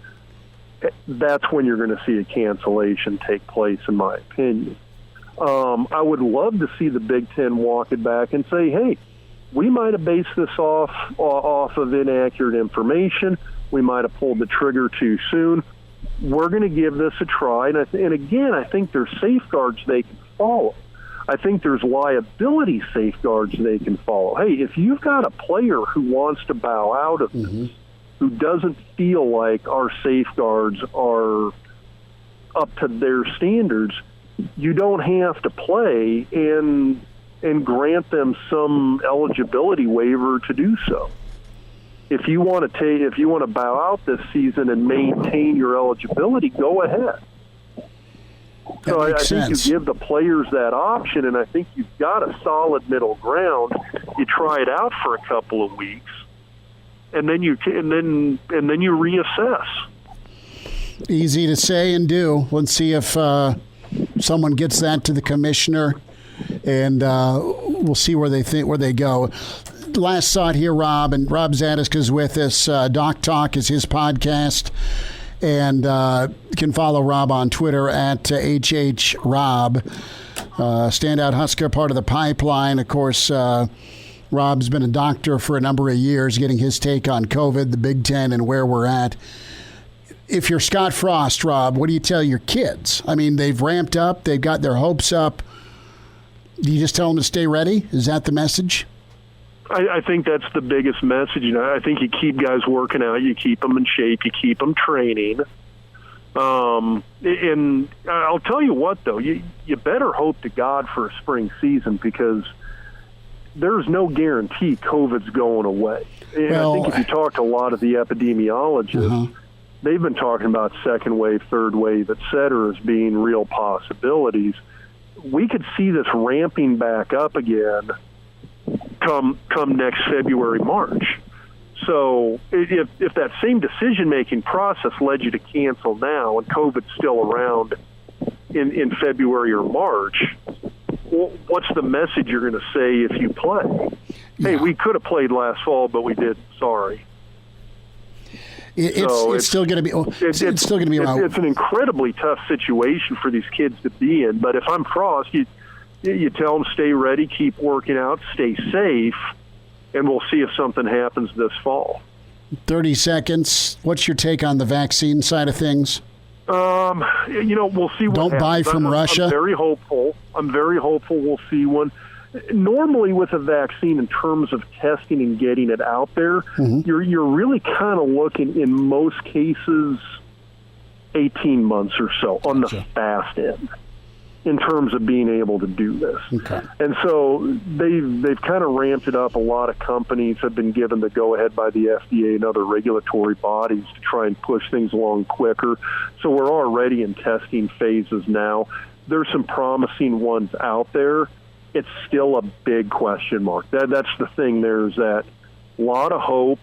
G: That's when you're going to see a cancellation take place, in my opinion. I would love to see the Big Ten walk it back and say, hey, we might have based this off of inaccurate information. We might have pulled the trigger too soon. We're going to give this a try. And again, I think there's safeguards they can follow. I think there's liability safeguards they can follow. Hey, if you've got a player who wants to bow out of this, who doesn't feel like our safeguards are up to their standards, you don't have to play and grant them some eligibility waiver to do so. If you want to bow out this season and maintain your eligibility, go ahead. So I think you give the players that option, and I think you've got a solid middle ground. You try it out for a couple of weeks, and then you reassess.
D: Easy to say and do. Let's see if someone gets that to the commissioner, and we'll see where they go. Last thought here, Rob, and Rob Zatechka is with us. Doc Talk is his podcast, and you can follow Rob on Twitter at HHRob. Standout Husker, part of the pipeline. Of course, Rob's been a doctor for a number of years, getting his take on COVID, the Big Ten, and where we're at. If you're Scott Frost, Rob, what do you tell your kids? I mean, they've ramped up. They've got their hopes up. Do you just tell them to stay ready? Is that the message?
G: I think that's the biggest message. I think you keep guys working out, you keep them in shape, you keep them training. And I'll tell you what, though, you better hope to God for a spring season, because there's no guarantee COVID's going away. And I think if you talk to a lot of the epidemiologists, they've been talking about second wave, third wave, et cetera, as being real possibilities. We could see this ramping back up again come next February, March. So if that same decision-making process led you to cancel now and COVID's still around in February or March, what's the message you're going to say if you play? Hey, we could have played last fall, but we didn't. Sorry.
D: It's still going to be. It's still going to be around.
G: It's an incredibly tough situation for these kids to be in. But if I'm Frost, you tell them stay ready, keep working out, stay safe, and we'll see if something happens this fall.
D: 30 seconds. What's your take on the vaccine side of things?
G: We'll see what
D: Don't
G: happens.
D: buy from Russia.
G: I'm very hopeful we'll see one. Normally with a vaccine, in terms of testing and getting it out there, you're really kind of looking, in most cases, 18 months or so on the fast end in terms of being able to do this.
D: Okay.
G: And so they've kind of ramped it up. A lot of companies have been given the go-ahead by the FDA and other regulatory bodies to try and push things along quicker. So we're already in testing phases now. There's some promising ones out there. It's still a big question mark. That's the thing. There's that lot of hope,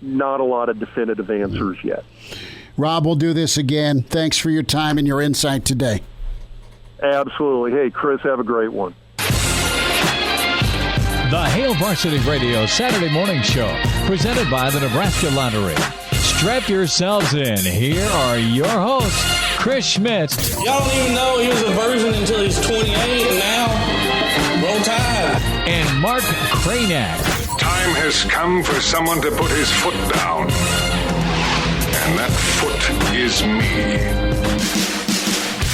G: not a lot of definitive answers yet.
D: Rob, we'll do this again. Thanks for your time and your insight today.
G: Absolutely. Hey, Chris, have a great one.
A: The Hail Varsity Radio Saturday Morning Show, presented by the Nebraska Lottery. Strap yourselves in. Here are your hosts, Chris Schmidt.
B: Y'all don't even know he was a virgin until he's 28, and now, roll tide.
A: And Mark Cranack.
C: Time has come for someone to put his foot down. And that foot is me.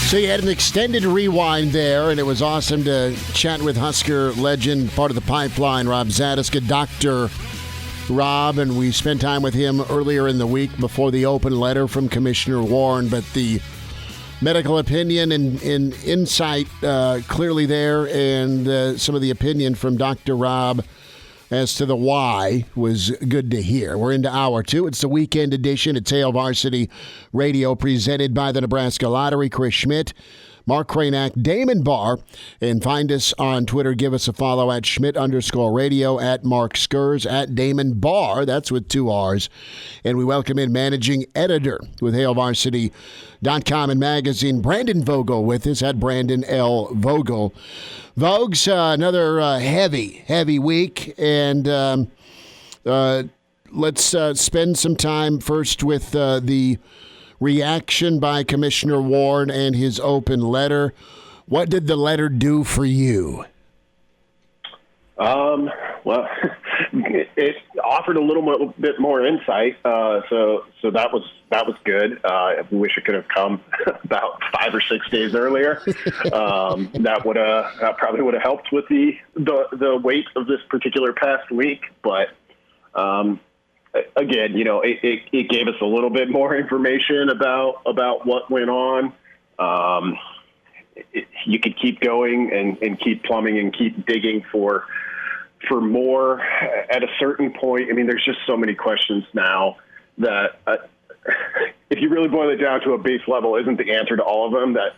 D: So you had an extended rewind there, and it was awesome to chat with Husker legend, part of the pipeline, Rob Zatechka, Dr. Rob, and we spent time with him earlier in the week before the open letter from Commissioner Warren, but the medical opinion and insight clearly there, and some of the opinion from Dr. Rob as to the why was good to hear. We're into hour two. It's the weekend edition. It's Hail Varsity Radio, presented by the Nebraska Lottery. Chris Schmidt, Mark Cranack, Damon Barr, and find us on Twitter. Give us a follow at Schmidt_radio, at Mark Skurs, at Damon Barr. That's with 2 R's. And we welcome in managing editor with HailVarsity.com and magazine, Brandon Vogel, with us at Brandon L. Vogel. Vogues, another heavy week, and let's spend some time first with the reaction by Commissioner Warren and his open letter. What did the letter do for you?
H: Well, it offered a little bit more insight, so that was good. I wish it could have come about 5 or 6 days earlier. That probably would have helped with the weight of this particular past week. But again, it gave us a little bit more information about what went on. You could keep going and keep plumbing and keep digging for more. At a certain point, I mean, there's just so many questions now that if you really boil it down to a base level, isn't the answer to all of them that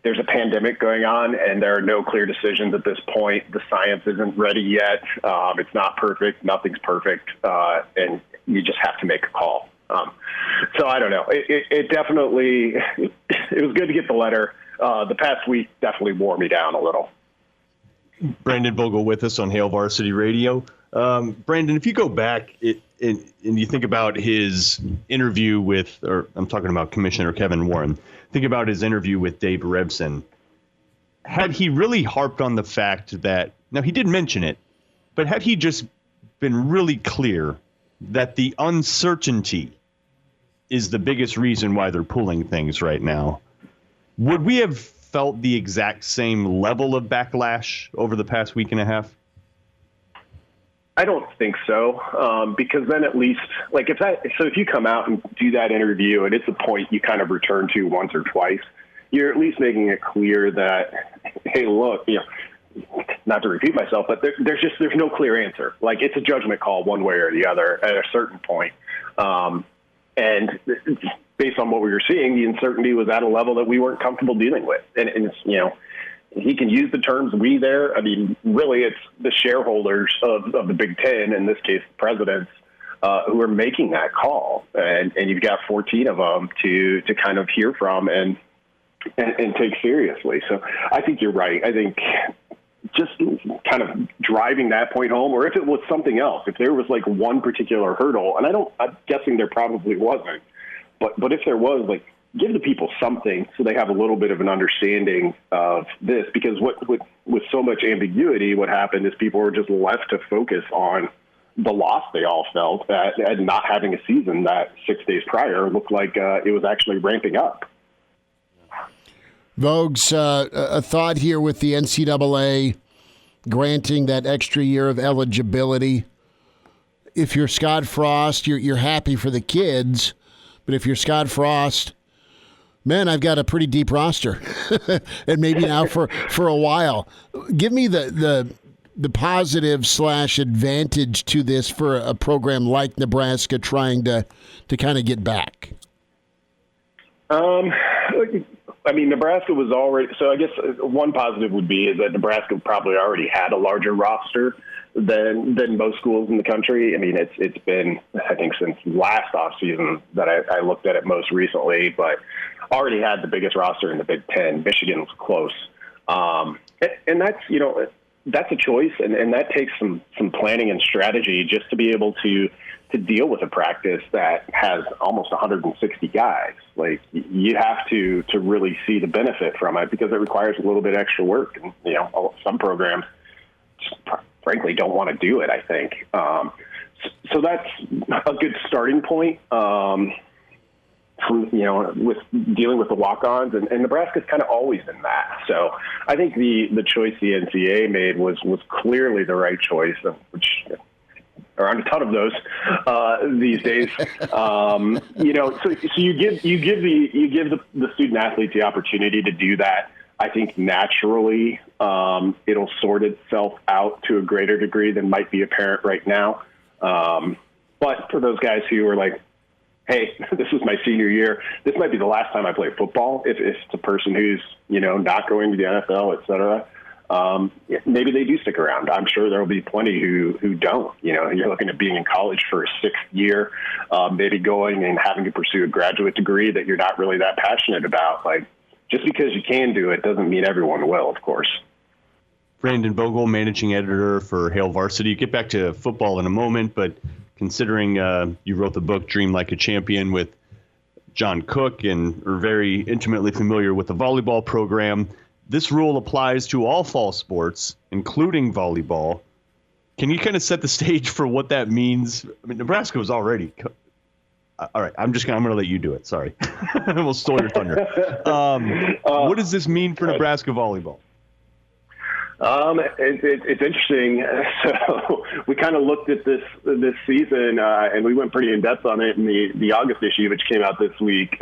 H: there's a pandemic going on and there are no clear decisions at this point. The science isn't ready yet. It's not perfect. Nothing's perfect. And you just have to make a call. So I don't know. It definitely, it was good to get the letter. The past week definitely wore me down a little.
E: Brandon Vogel with us on Hail Varsity Radio. Brandon, if you go back and you think about his interview with, or I'm talking about Commissioner Kevin Warren, think about his interview with Dave Revson. Had he really harped on the fact that, now he did mention it, but had he just been really clear that the uncertainty is the biggest reason why they're pulling things right now, would we have felt the exact same level of backlash over the past week and a half?
H: I don't think so, because then at least, like, if you come out and do that interview and it's a point you kind of return to once or twice, you're at least making it clear that, hey, look, not to repeat myself, but there's no clear answer. Like, it's a judgment call one way or the other at a certain point. And based on what we were seeing, the uncertainty was at a level that we weren't comfortable dealing with. And it's, he can use the terms "we" there. I mean, really, it's the shareholders of the Big Ten, in this case, the presidents, who are making that call. And you've got 14 of them to kind of hear from and take seriously. So I think you're right. I think just kind of driving that point home, or if it was something else, if there was like one particular hurdle, and I'm guessing there probably wasn't, but if there was, like, give the people something so they have a little bit of an understanding of this. Because with so much ambiguity, what happened is people were just left to focus on the loss they all felt at not having a season that 6 days prior looked like it was actually ramping up.
D: Vogues, a thought here with the NCAA granting that extra year of eligibility. If you're Scott Frost, you're happy for the kids, but if you're Scott Frost, man, I've got a pretty deep roster, and maybe now for a while. Give me the positive / advantage to this for a program like Nebraska trying to kind of get back.
H: I mean, Nebraska was already – so I guess one positive would be is that Nebraska probably already had a larger roster than most schools in the country. I mean, it's been, I think, since last offseason that I looked at it most recently, but already had the biggest roster in the Big Ten. Michigan was close. And that's, that's a choice, and that takes some planning and strategy just to be able to deal with a practice that has almost 160 guys. Like, you have to really see the benefit from it because it requires a little bit extra work. And, some programs just frankly don't want to do it, I think. So that's a good starting point from, with dealing with the walk-ons, and Nebraska's kind of always been that. So I think the choice the NCAA made was clearly the right choice, which around a ton of those these days. So you give the student athletes the opportunity to do that. I think naturally it'll sort itself out to a greater degree than might be apparent right now. But for those guys who are like, hey, this is my senior year, this might be the last time I play football. If it's a person who's, not going to the NFL, et cetera, maybe they do stick around. I'm sure there will be plenty who don't. You're looking at being in college for a 6th year, maybe going and having to pursue a graduate degree that you're not really that passionate about. Like, just because you can do it doesn't mean everyone will, of course.
E: Brandon Vogel, managing editor for Hail Varsity. Get back to football in a moment, but considering you wrote the book Dream Like a Champion with John Cook and are very intimately familiar with the volleyball program, this rule applies to all fall sports, including volleyball. Can you kind of set the stage for what that means? I mean, Nebraska was already all right. I'm going to let you do it. Sorry. We'll steal your thunder. What does this mean for Nebraska volleyball?
H: It's interesting. So we kind of looked at this season, and we went pretty in depth on it in the August issue, which came out this week.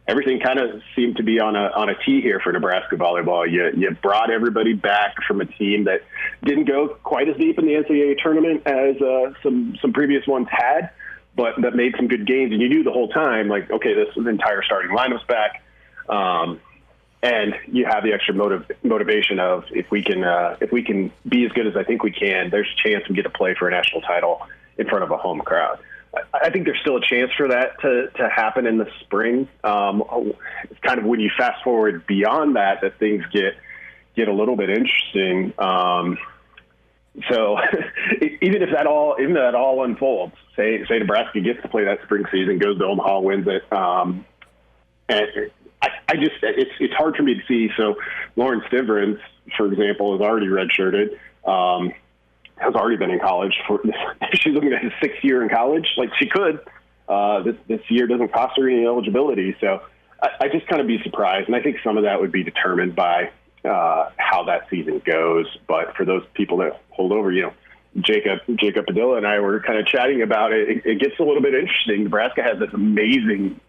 H: Everything kind of seemed to be on a tee here for Nebraska volleyball. You brought everybody back from a team that didn't go quite as deep in the NCAA tournament as some previous ones had, but that made some good gains. And you knew the whole time, like, okay, this entire starting lineup's back. And you have the extra motivation of if we can be as good as I think we can, there's a chance we get to play for a national title in front of a home crowd. I think there's still a chance for that to happen in the spring. It's kind of when you fast forward beyond that things get a little bit interesting. So even if that all unfolds, say Nebraska gets to play that spring season, goes to Omaha, wins it, and it's hard for me to see. So Lauren Stivrins, for example, is already redshirted. Has already been in college she's looking at his 6th year in college. Like, she could. This year doesn't cost her any eligibility. So I just kind of be surprised. And I think some of that would be determined by how that season goes. But for those people that hold over, Jacob Padilla and I were kind of chatting about it. It gets a little bit interesting. Nebraska has this amazing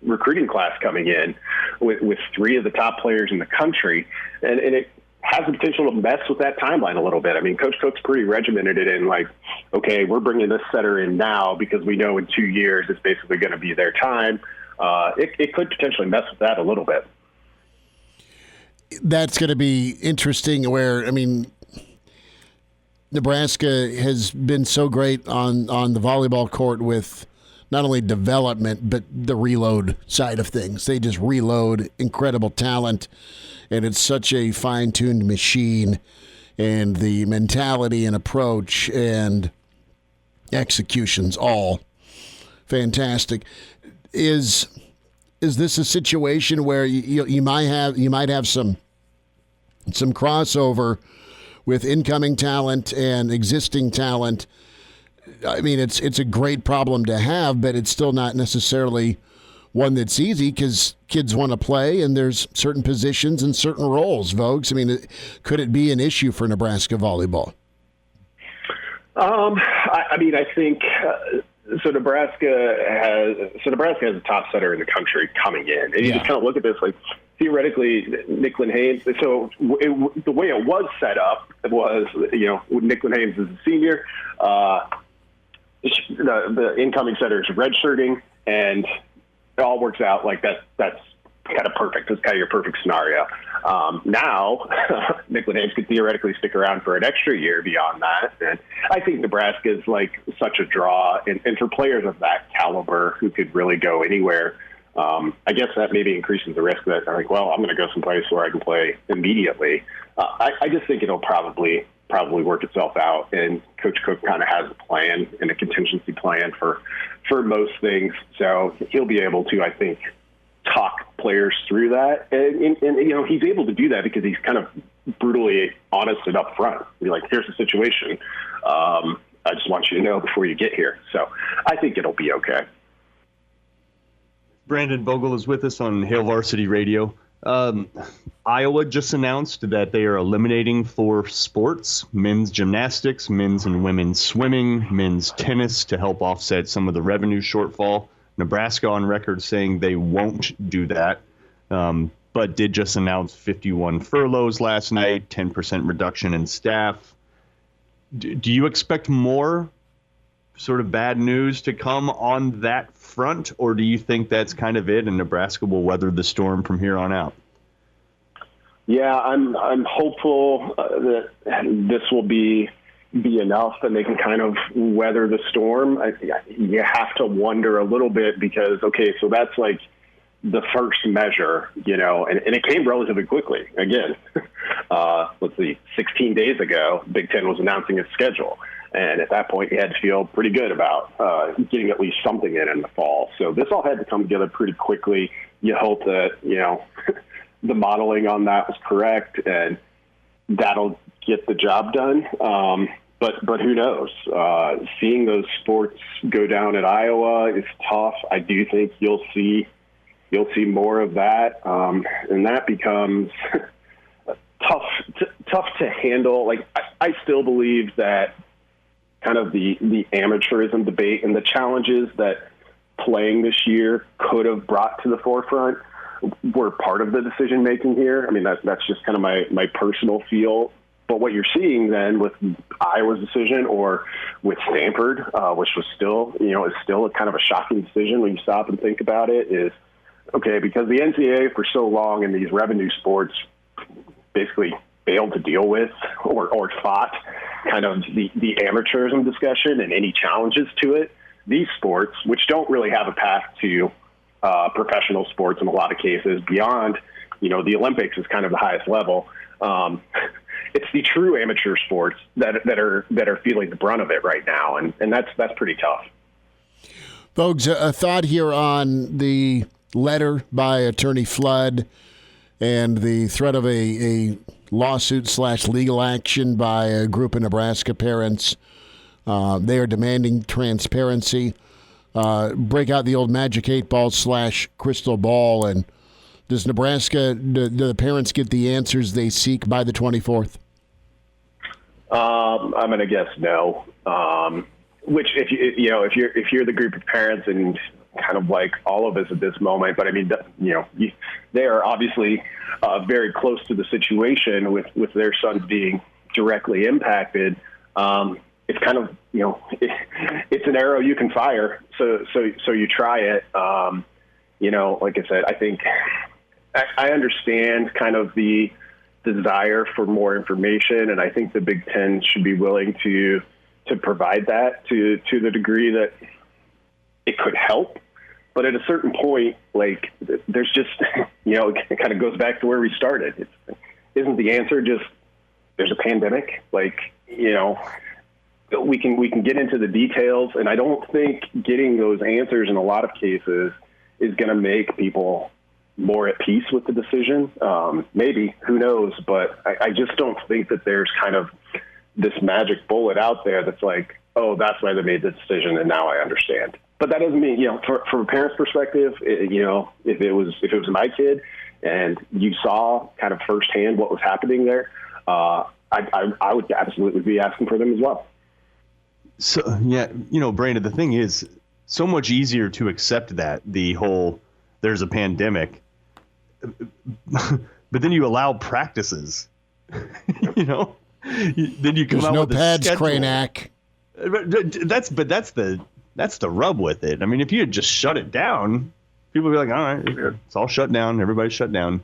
H: recruiting class coming in with 3 of the top players in the country. And it has the potential to mess with that timeline a little bit. I mean, Coach Cook's pretty regimented it in, like, okay, we're bringing this setter in now because we know in 2 years it's basically going to be their time. It could potentially mess with that a little bit.
D: That's going to be interesting where, I mean, Nebraska has been so great on the volleyball court with not only development, but the reload side of things. They just reload incredible talent, and it's such a fine-tuned machine, and the mentality and approach and execution's all fantastic. Is is this a situation where you might have some crossover with incoming talent and existing talent? I mean, it's a great problem to have, but it's still not necessarily one that's easy because kids want to play and there's certain positions and certain roles. Vogues, I mean, could it be an issue for Nebraska volleyball?
H: I mean, I think so. Nebraska has a top setter in the country coming in, and you just kind of look at this like theoretically, Nicklin Haynes. So the way it was set up was, Nicklin Haynes is a senior. The incoming setter is redshirting, and it all works out like that. That's kind of perfect. That's kind of your perfect scenario. Now, Nicklin Haynes could theoretically stick around for an extra year beyond that. And I think Nebraska is like such a draw. And for players of that caliber who could really go anywhere, I guess that maybe increases the risk that I'm like, well, I'm going to go someplace where I can play immediately. I just think it'll probably work itself out. And Coach Cook kind of has a plan and a contingency plan for most things. So he'll be able to, I think, talk players through that. And he's able to do that because he's kind of brutally honest and upfront. You're like, here's the situation. I just want you to know before you get here. So I think it'll be okay.
E: Brandon Vogel is with us on Hail Varsity Radio. Iowa just announced that they are eliminating 4 sports: men's gymnastics, men's and women's swimming, men's tennis, to help offset some of the revenue shortfall. Nebraska on record saying they won't do that, but did just announce 51 furloughs last night, 10% reduction in staff. Do you expect more sort of bad news to come on that front, or do you think that's kind of it and Nebraska will weather the storm from here on out?
H: Yeah, I'm hopeful that this will be enough and they can kind of weather the storm. You have to wonder a little bit because, okay, so that's like the first measure, and it came relatively quickly. Again, let's see, 16 days ago, Big Ten was announcing its schedule. And at that point, you had to feel pretty good about getting at least something in the fall. So this all had to come together pretty quickly. You hope that, the modeling on that was correct and that'll get the job done. But who knows? Seeing those sports go down at Iowa is tough. I do think you'll see more of that, and that becomes tough to handle. Like I still believe that kind of the amateurism debate and the challenges that playing this year could have brought to the forefront were part of the decision making here. I mean, that's just kind of my personal feel. But what you're seeing then with Iowa's decision or with Stanford, which was still, is still a kind of a shocking decision when you stop and think about it, is, okay, because the NCAA for so long in these revenue sports basically failed to deal with or fought kind of the amateurism discussion and any challenges to it. These sports, which don't really have a path to professional sports in a lot of cases beyond, the Olympics is kind of the highest level. It's the true amateur sports that are feeling the brunt of it right now, and that's pretty tough.
D: Folks, a thought here on the letter by Attorney Flood and the threat of a lawsuit/legal action by a group of Nebraska parents. They are demanding transparency. Break out the old Magic 8-ball / crystal ball, and does Nebraska, do the parents get the answers they seek by the 24th?
H: I'm going to guess no. Which, if you're the group of parents and kind of like all of us at this moment, but I mean, they are obviously very close to the situation with their sons being directly impacted. It's kind of, it's an arrow you can fire. So you try it. Like I said, I think I understand kind of the desire for more information, and I think the Big Ten should be willing to provide that to the degree that it could help. But at a certain point, like, there's just, it kind of goes back to where we started. Isn't the answer just there's a pandemic? Like, we can get into the details, and I don't think getting those answers in a lot of cases is going to make people more at peace with the decision. Maybe, who knows? But I just don't think that there's kind of this magic bullet out there that's like, oh, that's why they made the decision, and now I understand. But that doesn't mean, from a parent's perspective, if it was my kid and you saw kind of firsthand what was happening there, I would absolutely be asking for them as well.
E: So, yeah, Brandon, the thing is so much easier to accept that the whole there's a pandemic, but then you allow practices, then you come
D: There's
E: out
D: no
E: with
D: pads,
E: a schedule.
D: Cranack.
E: That's the rub with it. I mean, if you had just shut it down, people would be like, all right, it's all shut down. Everybody's shut down.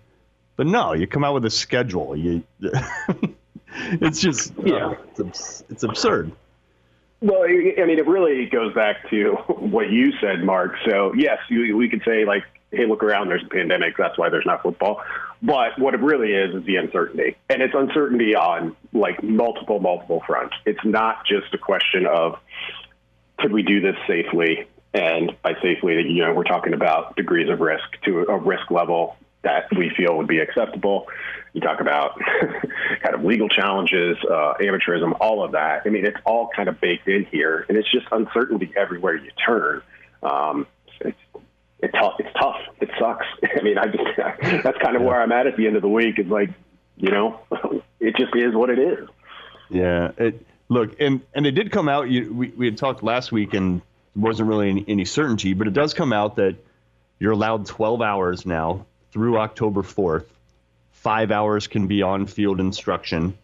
E: But no, you come out with a schedule. It's just, it's absurd.
H: Well, I mean, it really goes back to what you said, Mark. So, yes, we could say, like, hey, look around, there's a pandemic. That's why there's not football. But what it really is the uncertainty. And it's uncertainty on, like, multiple fronts. It's not just a question of, could we do this safely? And by safely, we're talking about degrees of risk to a risk level that we feel would be acceptable. You talk about kind of legal challenges, amateurism, all of that. I mean, it's all kind of baked in here, and it's just uncertainty everywhere you turn. It's tough. It sucks. I mean, that's kind of where I'm at the end of the week. It's like, it just is what it is.
E: Yeah. Look, and it did come out. We had talked last week, and there wasn't really any certainty, but it does come out that you're allowed 12 hours now through October 4th. 5 hours can be on field instruction.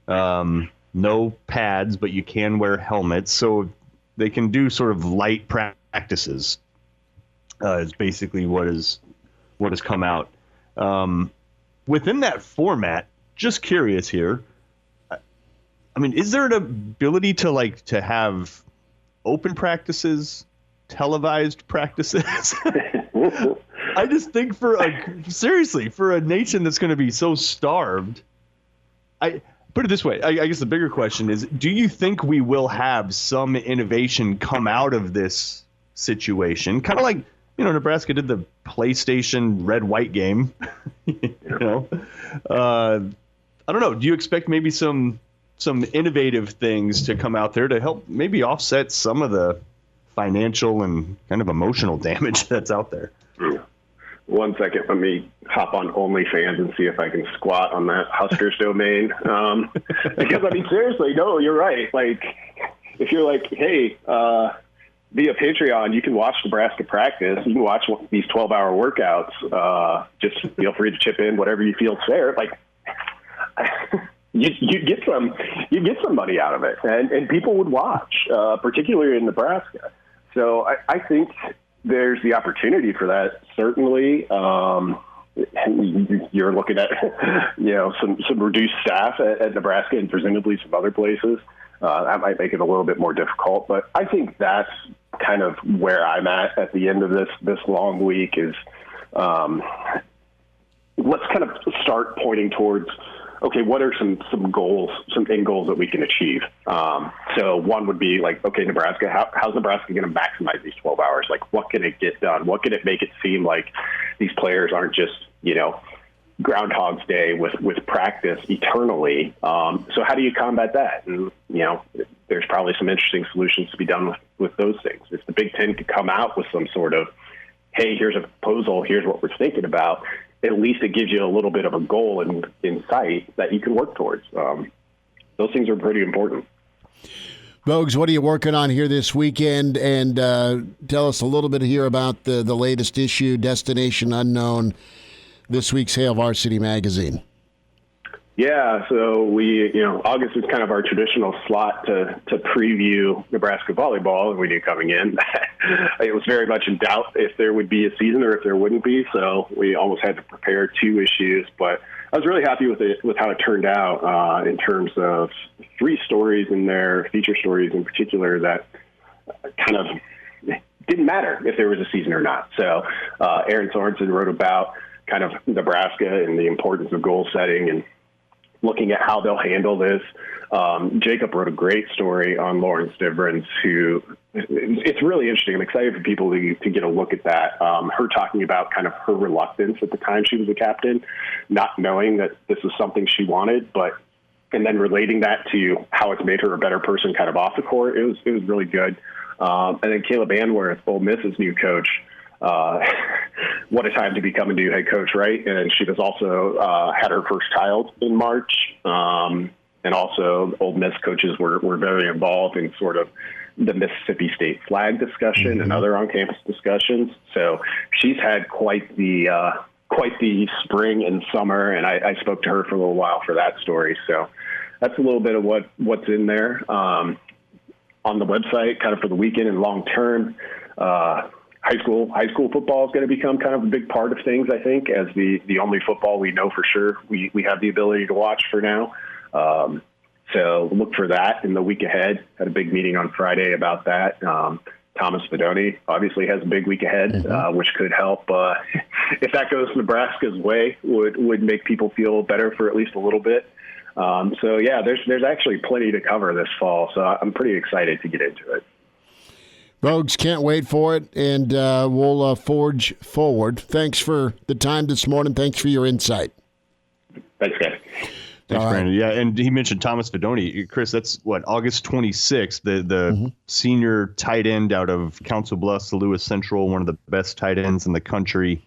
E: No pads, but you can wear helmets, so they can do sort of light practices. Is basically what has come out. Within that format, just curious here. I mean, is there an ability to have open practices, televised practices? I just think for a nation that's going to be so starved, I put it this way. I guess the bigger question is, do you think we will have some innovation come out of this situation? Kind of like, Nebraska did the PlayStation red-white game. I don't know. Do you expect maybe some innovative things to come out there to help maybe offset some of the financial and kind of emotional damage that's out there?
H: 1 second, let me hop on OnlyFans and see if I can squat on that Huskers domain. Because, I mean, seriously, no, you're right. Like, if you're like, hey, via Patreon, you can watch Nebraska practice. You can watch these 12-hour workouts. Just feel free to chip in whatever you feel is fair. Like, you get some money out of it, and people would watch, particularly in Nebraska. So I think there's the opportunity for that. Certainly, you're looking at some reduced staff at Nebraska and presumably some other places. That might make it a little bit more difficult, but I think that's kind of where I'm at the end of this long week is let's kind of start pointing towards, okay, what are some goals, some end goals that we can achieve? So one would be like, okay, Nebraska, how's Nebraska going to maximize these 12 hours? Like, what can it get done? What can it make it seem like these players aren't just, Groundhog's Day with practice eternally? So how do you combat that? And, there's probably some interesting solutions to be done with those things. If the Big Ten could come out with some sort of, hey, here's a proposal, here's what we're thinking about, at least it gives you a little bit of a goal in sight that you can work towards. Those things are pretty important.
D: Bogues, what are you working on here this weekend? And tell us a little bit here about the latest issue, Destination Unknown, this week's Hail Varsity magazine.
H: Yeah, so August is kind of our traditional slot to preview Nebraska volleyball, and we knew coming in it was very much in doubt if there would be a season or if there wouldn't be, so we almost had to prepare 2 issues, but I was really happy with how it turned out in terms of 3 stories in there, feature stories in particular, that kind of didn't matter if there was a season or not. So Aaron Sorensen wrote about kind of Nebraska and the importance of goal setting and looking at how they'll handle this. Jacob wrote a great story on Lauren Stivrins, who it's really interesting. I'm excited for people to get a look at that. Her talking about kind of her reluctance at the time she was a captain, not knowing that this was something she wanted, and then relating that to how it's made her a better person kind of off the court. It was really good. And then Caleb Anworth, Ole Miss's new coach, what a time to become a new head coach, right? And she was also had her first child in March. And also Ole Miss coaches were very involved in sort of the Mississippi State flag discussion and other on-campus discussions. So she's had quite the spring and summer, and I spoke to her for a little while for that story. So that's a little bit of what's in there on the website, kind of for the weekend and long term. High school football is going to become kind of a big part of things, I think, as the only football we know for sure we have the ability to watch for now. So look for that in the week ahead. Had a big meeting on Friday about that. Thomas Fidone obviously has a big week ahead, which could help. If that goes Nebraska's way, would make people feel better for at least a little bit. So yeah, there's actually plenty to cover this fall. So I'm pretty excited to get into it.
D: Vogues, can't wait for it, and we'll forge forward. Thanks for the time this morning. Thanks for your insight.
H: Thanks, guys.
E: Thanks, Brandon. Yeah, and he mentioned Thomas Fidone. Chris, that's August 26th, the senior tight end out of Council Bluffs, the Lewis Central, one of the best tight ends in the country.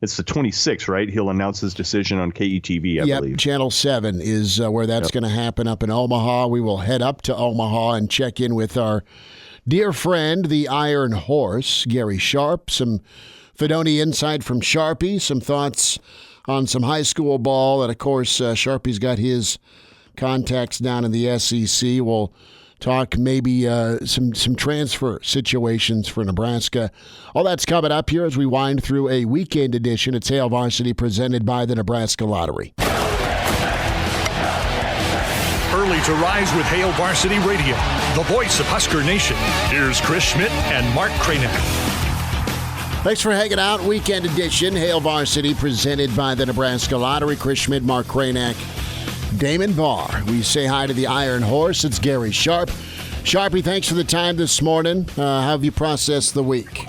E: It's the 26th, right? He'll announce his decision on KETV, I believe. Channel
D: 7 is where that's going to happen up in Omaha. We will head up to Omaha and check in with our dear friend, the Iron Horse, Gary Sharp. Some Fidone insight from Sharpie, some thoughts on some high school ball. And, of course, Sharpie's got his contacts down in the SEC. We'll talk maybe some transfer situations for Nebraska. All that's coming up here as we wind through a weekend edition. It's Hail Varsity presented by the Nebraska Lottery.
F: Early to rise with Hail Varsity Radio, the voice of Husker Nation. Here's Chris Schmidt and Mark Cranack.
D: Thanks for hanging out. Weekend edition, Hail Varsity, presented by the Nebraska Lottery. Chris Schmidt, Mark Cranack, Damon Barr. We say hi to the Iron Horse. It's Gary Sharp. Sharpie, thanks for the time this morning. How have you processed the week?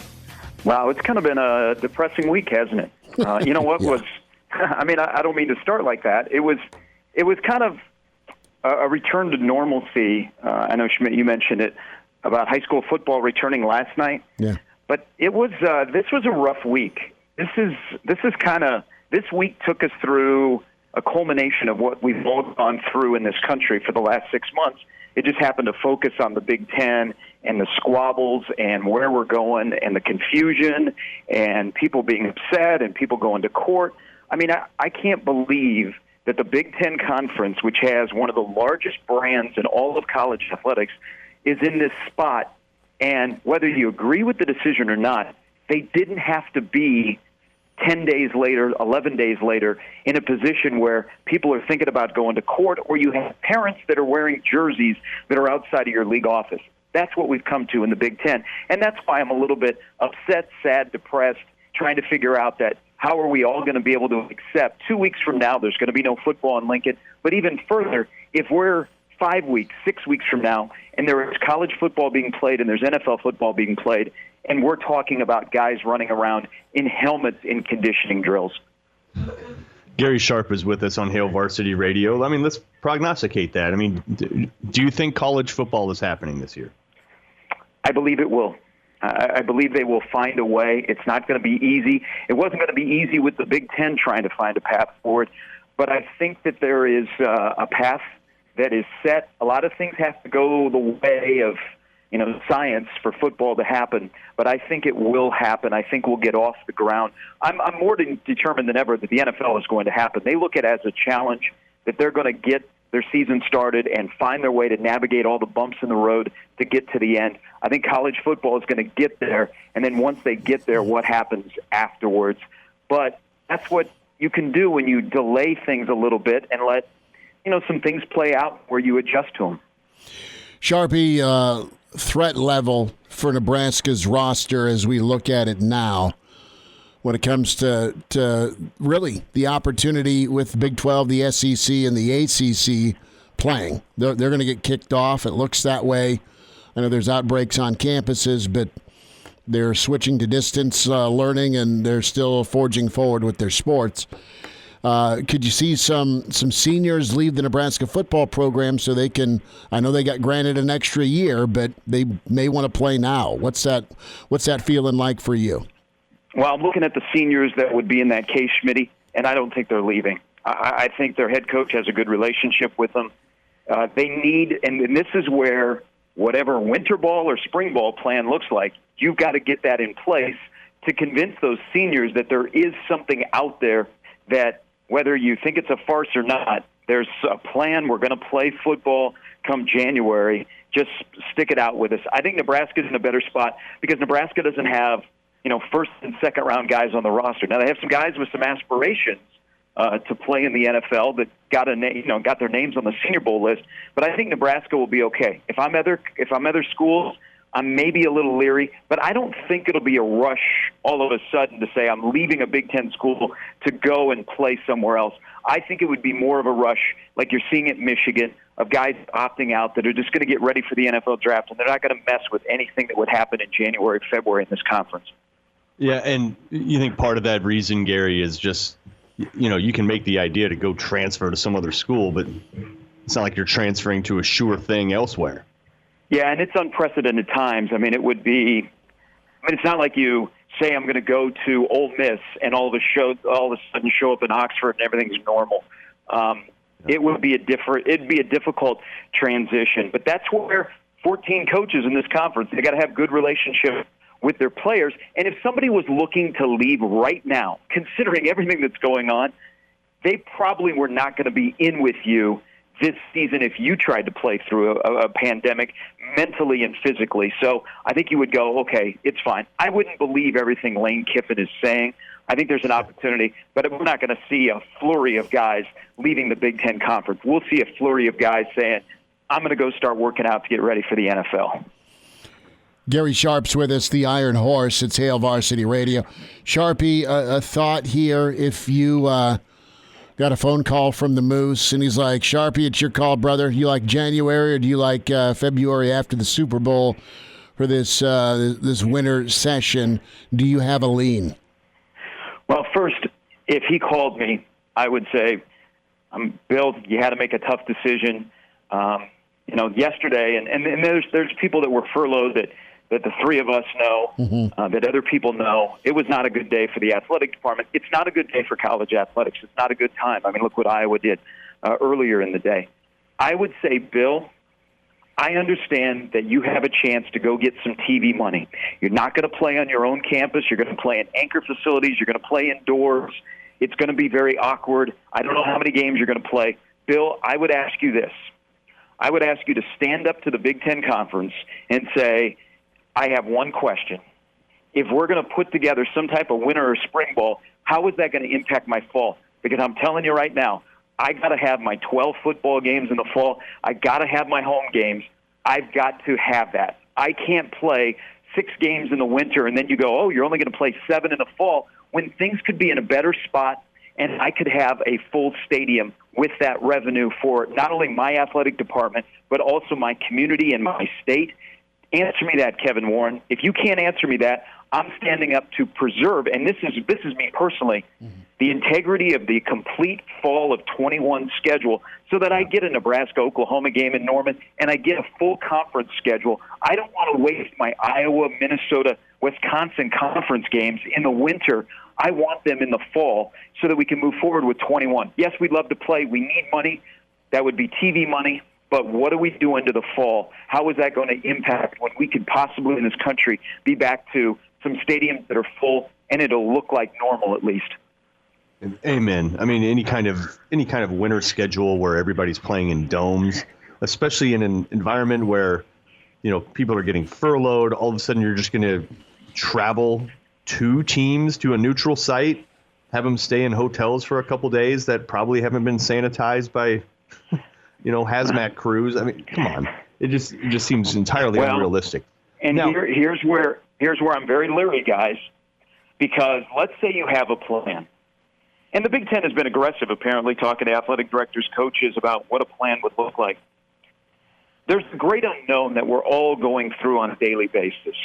I: Wow, it's kind of been a depressing week, hasn't it? You know what was? I mean, I don't mean to start like that. It was kind of a return to normalcy. I know, Schmidt, you mentioned it about high school football returning last night.
D: Yeah.
I: But it was this was a rough week. This week took us through a culmination of what we've all gone through in this country for the last 6 months. It just happened to focus on the Big Ten and the squabbles and where we're going and the confusion and people being upset and people going to court. I mean, I can't believe that the Big Ten Conference, which has one of the largest brands in all of college athletics, is in this spot. And whether you agree with the decision or not, they didn't have to be 10 days later, 11 days later, in a position where people are thinking about going to court, or you have parents that are wearing jerseys that are outside of your league office. That's what we've come to in the Big Ten. And that's why I'm a little bit upset, sad, depressed, trying to figure out that how are we all going to be able to accept 2 weeks from now there's going to be no football in Lincoln. But even further, if we're 5 weeks, 6 weeks from now, and there is college football being played and there's NFL football being played, and we're talking about guys running around in helmets in conditioning drills.
E: Gary Sharp is with us on Hail Varsity Radio. I mean, let's prognosticate that. I mean, do you think college football is happening this year?
I: I believe it will. I believe they will find a way. It's not going to be easy. It wasn't going to be easy with the Big Ten trying to find a path forward, but I think that there is a path that is set. A lot of things have to go the way of, science for football to happen, but I think it will happen. I think we'll get off the ground. I'm more determined than ever that the NFL is going to happen. They look at it as a challenge, that they're going to get their season started and find their way to navigate all the bumps in the road to get to the end. I think college football is going to get there, and then once they get there, what happens afterwards? But that's what you can do when you delay things a little bit and let some things play out where you adjust to them.
D: Sharpie, threat level for Nebraska's roster as we look at it now. when it comes to really the opportunity with the Big 12, the SEC, and the ACC playing. They're going to get kicked off. It looks that way. I know there's outbreaks on campuses, but they're switching to distance learning, and they're still forging forward with their sports. Could you see some seniors leave the Nebraska football program so they can? I know they got granted an extra year, but they may want to play now. What's that feeling like for you?
I: Well, I'm looking at the seniors that would be in that case, Schmitty, and I don't think they're leaving. I think their head coach has a good relationship with them. They need, and this is where whatever winter ball or spring ball plan looks like, you've got to get that in place to convince those seniors that there is something out there that, whether you think it's a farce or not, there's a plan. We're going to play football come January. Just stick it out with us. I think Nebraska's in a better spot because Nebraska doesn't have, first and second round guys on the roster. Now they have some guys with some aspirations to play in the NFL that got their names on the Senior Bowl list. But I think Nebraska will be okay. If I'm other schools, I'm maybe a little leery, but I don't think it'll be a rush all of a sudden to say I'm leaving a Big Ten school to go and play somewhere else. I think it would be more of a rush, like you're seeing at Michigan, of guys opting out that are just going to get ready for the NFL draft, and they're not going to mess with anything that would happen in January, February in this conference.
E: Yeah, and you think part of that reason, Gary, is just, you can make the idea to go transfer to some other school, but it's not like you're transferring to a sure thing elsewhere.
I: Yeah, and it's unprecedented times. It's not like you say I'm going to go to Ole Miss and all of a sudden show up in Oxford and everything's normal. It'd be a difficult transition. But that's where 14 coaches in this conference, they got to have good relationships with their players. And if somebody was looking to leave right now, considering everything that's going on, they probably were not going to be in with you this season if you tried to play through a pandemic mentally and physically. So I think you would go, okay, it's fine. I wouldn't believe everything Lane Kiffin is saying. I think there's an opportunity, but we're not going to see a flurry of guys leaving the Big Ten Conference. We'll see a flurry of guys saying, I'm going to go start working out to get ready for the NFL.
D: Gary Sharp's with us, the Iron Horse. It's Hail Varsity Radio. Sharpie, a thought here. If you got a phone call from the Moose, and he's like, Sharpie, it's your call, brother. You like January, or do you like February after the Super Bowl for this winter session? Do you have a lean? Well,
I: first, if he called me, I would say, Bill, you had to make a tough decision. Yesterday, and there's people that were furloughed that the three of us know, that other people know. It was not a good day for the athletic department. It's not a good day for college athletics. It's not a good time. Look what Iowa did earlier in the day. I would say, Bill, I understand that you have a chance to go get some TV money. You're not going to play on your own campus. You're going to play in anchor facilities. You're going to play indoors. It's going to be very awkward. I don't know how many games you're going to play. Bill, I would ask you this. I would ask you to stand up to the Big Ten Conference and say, I have one question. If we're going to put together some type of winter or spring ball, how is that going to impact my fall? Because I'm telling you right now, I got to have my 12 football games in the fall. I got to have my home games. I've got to have that. I can't play 6 games in the winter and then you go, oh, you're only going to play 7 in the fall, when things could be in a better spot and I could have a full stadium with that revenue for not only my athletic department, but also my community and my state. Answer me that, Kevin Warren. If you can't answer me that, I'm standing up to preserve, and this is me personally, the integrity of the complete fall of 21 schedule so that I get a Nebraska-Oklahoma game in Norman and I get a full conference schedule. I don't want to waste my Iowa, Minnesota, Wisconsin conference games in the winter. I want them in the fall so that we can move forward with 21. Yes, we'd love to play. We need money. That would be TV money. But what are we doing to the fall? How is that going to impact when we could possibly in this country be back to some stadiums that are full and it'll look like normal at least?
E: Amen. Any kind of winter schedule where everybody's playing in domes, especially in an environment where, people are getting furloughed. All of a sudden, you're just going to travel 2 teams to a neutral site, have them stay in hotels for a couple days that probably haven't been sanitized by, hazmat crews. Come on. It just seems entirely unrealistic.
I: And now, here's where I'm very leery, guys. Because let's say you have a plan. And the Big Ten has been aggressive, apparently, talking to athletic directors, coaches about what a plan would look like. There's the great unknown that we're all going through on a daily basis.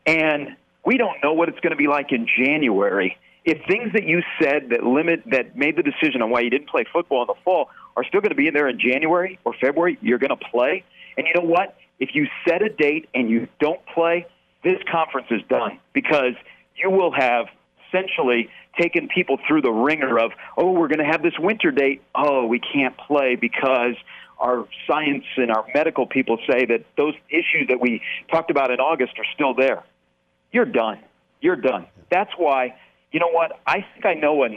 I: And we don't know what it's going to be like in January. If things that you said that made the decision on why you didn't play football in the fall are still going to be in there in January or February, you're going to play. And you know what? If you set a date and you don't play, this conference is done, because you will have essentially taken people through the ringer of, oh, we're going to have this winter date. Oh, we can't play because our science and our medical people say that those issues that we talked about in August are still there. You're done. You're done. That's why, you know what? I think I know a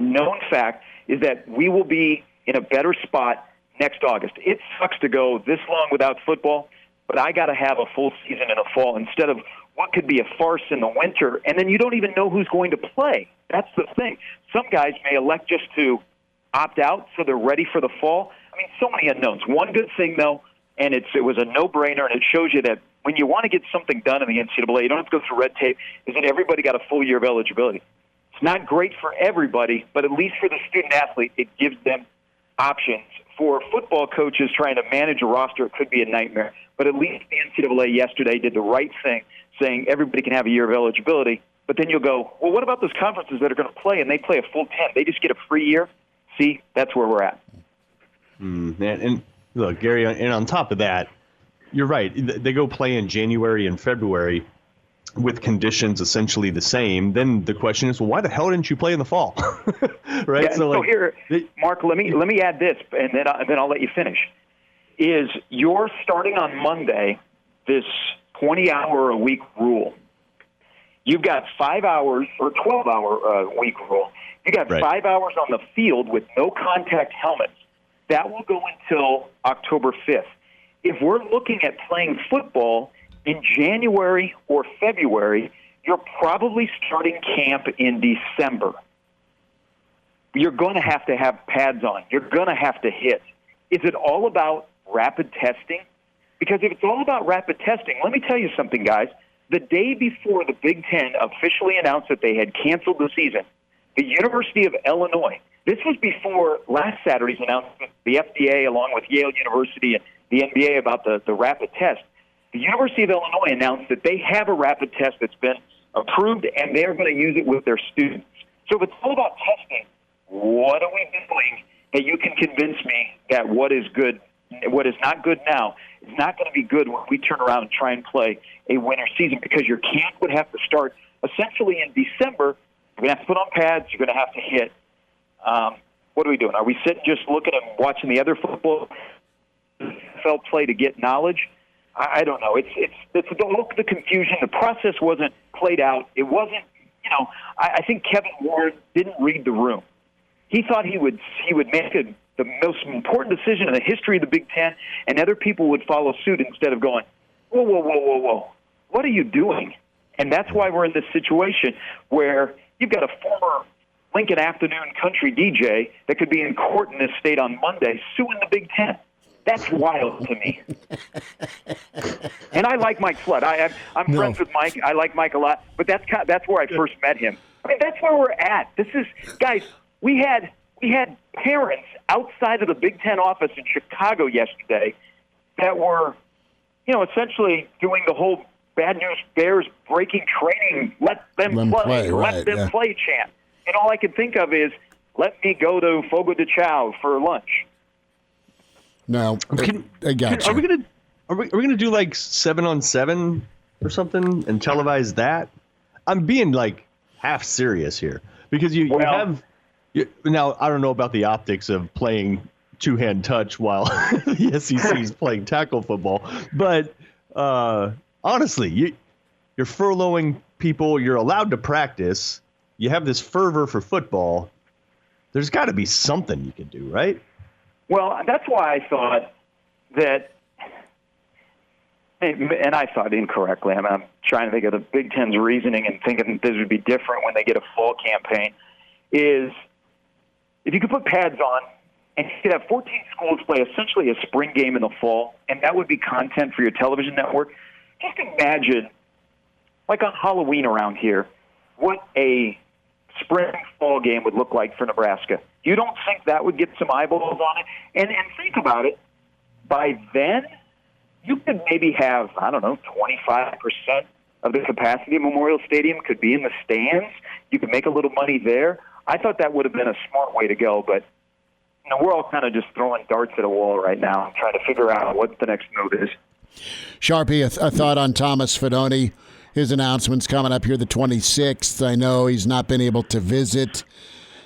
I: known fact is that we will be in a better spot next August. It sucks to go this long without football, but I got to have a full season in the fall instead of what could be a farce in the winter, and then you don't even know who's going to play. That's the thing. Some guys may elect just to opt out so they're ready for the fall. I mean, so many unknowns. One good thing, though, and it was a no-brainer, and it shows you that when you want to get something done in the NCAA, you don't have to go through red tape, is that everybody got a full year of eligibility. It's not great for everybody, but at least for the student-athlete, it gives them options. For football coaches trying to manage a roster, it could be a nightmare. But at least the NCAA yesterday did the right thing, saying everybody can have a year of eligibility. But then you'll go, well, what about those conferences that are going to play and they play a full 10? They just get a free year? See, that's where we're at.
E: And look, Gary, and on top of that, you're right. They go play in January and February with conditions essentially the same. Then the question is, well, why the hell didn't you play in the fall? Right?
I: Yeah, so here, Mark, let me add this, and then I'll let you finish. Is you're starting on Monday this 20-hour-a-week rule. You've got 5 hours or 12-hour-week rule. You got 5 hours on the field with no contact helmets. That will go until October 5th. If we're looking at playing football in January or February, you're probably starting camp in December. You're going to have pads on. You're going to have to hit. Is it all about rapid testing? Because if it's all about rapid testing, let me tell you something, guys. The day before the Big Ten officially announced that they had canceled the season, the University of Illinois, this was before last Saturday's announcement, the FDA along with Yale University and the NBA about the rapid test, the University of Illinois announced that they have a rapid test that's been approved and they're going to use it with their students. So if it's all about testing, what are we doing that you can convince me that what is not good now is not going to be good when we turn around and try and play a winter season? Because your camp would have to start essentially in December. You're going to have to put on pads. You're going to have to hit. What are we doing? Are we sitting just looking and watching the other football NFL play to get knowledge? I don't know. It's the confusion. The process wasn't played out. It wasn't. I think Kevin Warren didn't read the room. He thought he would make the most important decision in the history of the Big Ten, and other people would follow suit instead of going, whoa. What are you doing? And that's why we're in this situation where you've got a former Lincoln Afternoon country DJ that could be in court in this state on Monday suing the Big Ten. That's wild to me. And I like Mike Flood. I'm friends with Mike. I like Mike a lot. But that's where I first met him. I mean, that's where we're at. This is, guys, we had parents outside of the Big Ten office in Chicago yesterday that were, essentially doing the whole Bad News Bears breaking training, let them play chant. And all I can think of is, let me go to Fogo de Chao for lunch.
D: No, I got you.
E: Are we gonna do like 7-on-7 or something and televise that? I'm being like half serious here because you have now. I don't know about the optics of playing two-hand touch while the SEC is playing tackle football, but honestly, you're furloughing people. You're allowed to practice. You have this fervor for football. There's got to be something you can do, right?
I: Well, that's why I thought that, and I thought incorrectly. I'm trying to think of the Big Ten's reasoning and thinking this would be different when they get a fall campaign, is if you could put pads on and you could have 14 schools play essentially a spring game in the fall, and that would be content for your television network. Just imagine, like on Halloween around here, what a spring fall game would look like for Nebraska. You don't think that would get some eyeballs on it? And think about it. By then, you could maybe have, 25% of the capacity of Memorial Stadium could be in the stands. You could make a little money there. I thought that would have been a smart way to go, but we're all kind of just throwing darts at a wall right now and trying to figure out what the next move is.
D: Sharpie, a thought on Thomas Fidone. His announcement's coming up here the 26th. I know he's not been able to visit,